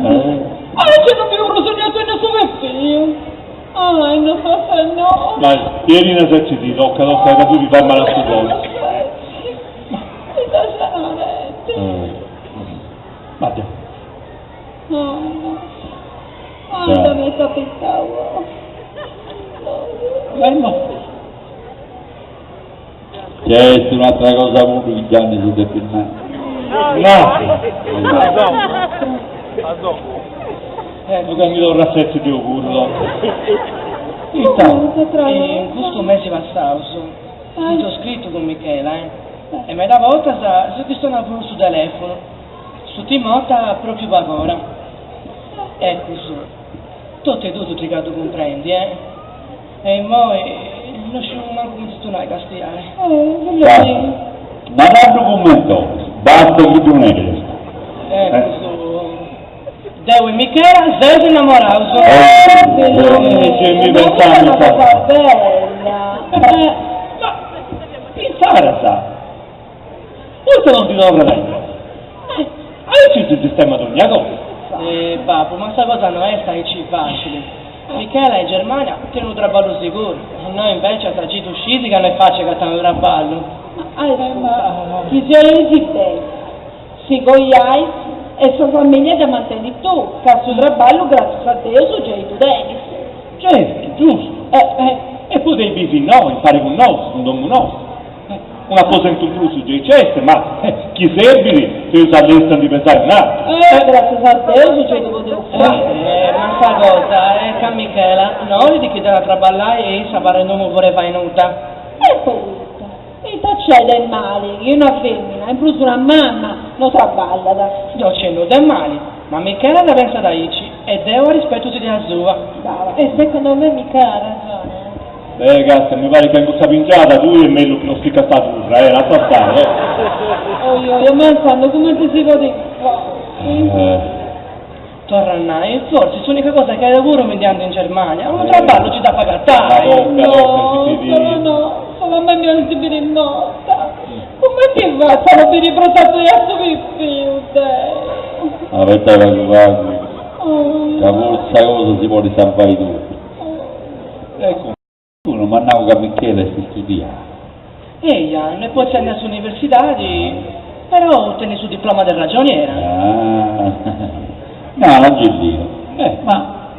C'è non più uno sognato in suo figlio. Non fa no. Dai, ieri in eserciti, tocca che tu ti fai male a sto collo. Mi sta sanando. Guarda. Mi sta pensando. C'è un'altra cosa avuto che Gianni si deve filmare. Lo cambio il rassetto di auguro. In questo mese passato mi sono scritto con Michela e me la volta si è visto sul telefono su Timota proprio per ora. Ecco su tutte e due tutti che tu comprendi e poi non c'è manco come si tornare a castigare. Non hanno commento, basta che tu ne resti. Ecco su Deo e Michela, sei innamorato. Mi pensavo una cosa bella. Ma pensare sa. Questo non ti do remedio. Adesso il sistema di ogni cosa. Babbo, ma sta cosa non è starci facile. Michela in Germania tiene un traballo sicuro. Noi invece a Gito usciti che non è facile che tanto traballo. Chi si resiste? Si goiai. E sua famiglia da mantieni tu, che al suo traballo grazie a Dio su Geito Denis. Certo, giusto. E potevi vivere noi, fare con noi, un domo nostro. Una cosa in tutto su GCS, ma chi servi se usa all'estero di pensare nada. Grazie a Dio su Geito Denis. Ma sta cosa, che Michela, noi di chi deve traballare e sapere non voleva in nuda. E poi. E c'è del male, io una femmina, in più una mamma, non traballa da. Io c'è del male, ma Michela la pensa da Ici e devo rispetto di la sua. E secondo me Michela ha ragione. Beh, cazzo, mi pare che in questa pingiata tu e me lo che non si cazza turra, la tua stare, Oh, io pensando come ti si poteva. Tornai, forse l'unica cosa che lavoro mediante in Germania, un traballo ci da pagare, No, solo a me mi hanno sibire in notta. Come ti va? Sono per i protetti di assorbimento. Avete ragione, che questa cosa si può risalvare tu. Ecco. Tu non mandavo che Michele si studiava. Ne puoi andare all'università, però ottieni sul diploma del ragioniere. No, Angelino, ma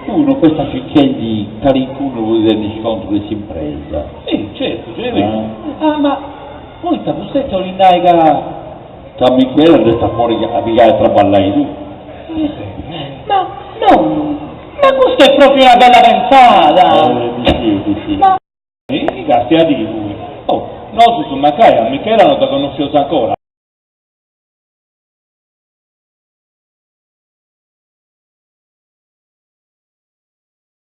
uno questa cercando di qualcuno vuole tenere conto che si impresa. Sì, certo, ma poi ti pussetto l'indaga Tra Michele resta fuori a pigliare tra ballai tu. Ma questa è proprio una bella pensata! Sì. gasti a di lui. Oh, no, su Maccaia, Michela non ti conosciuto ancora.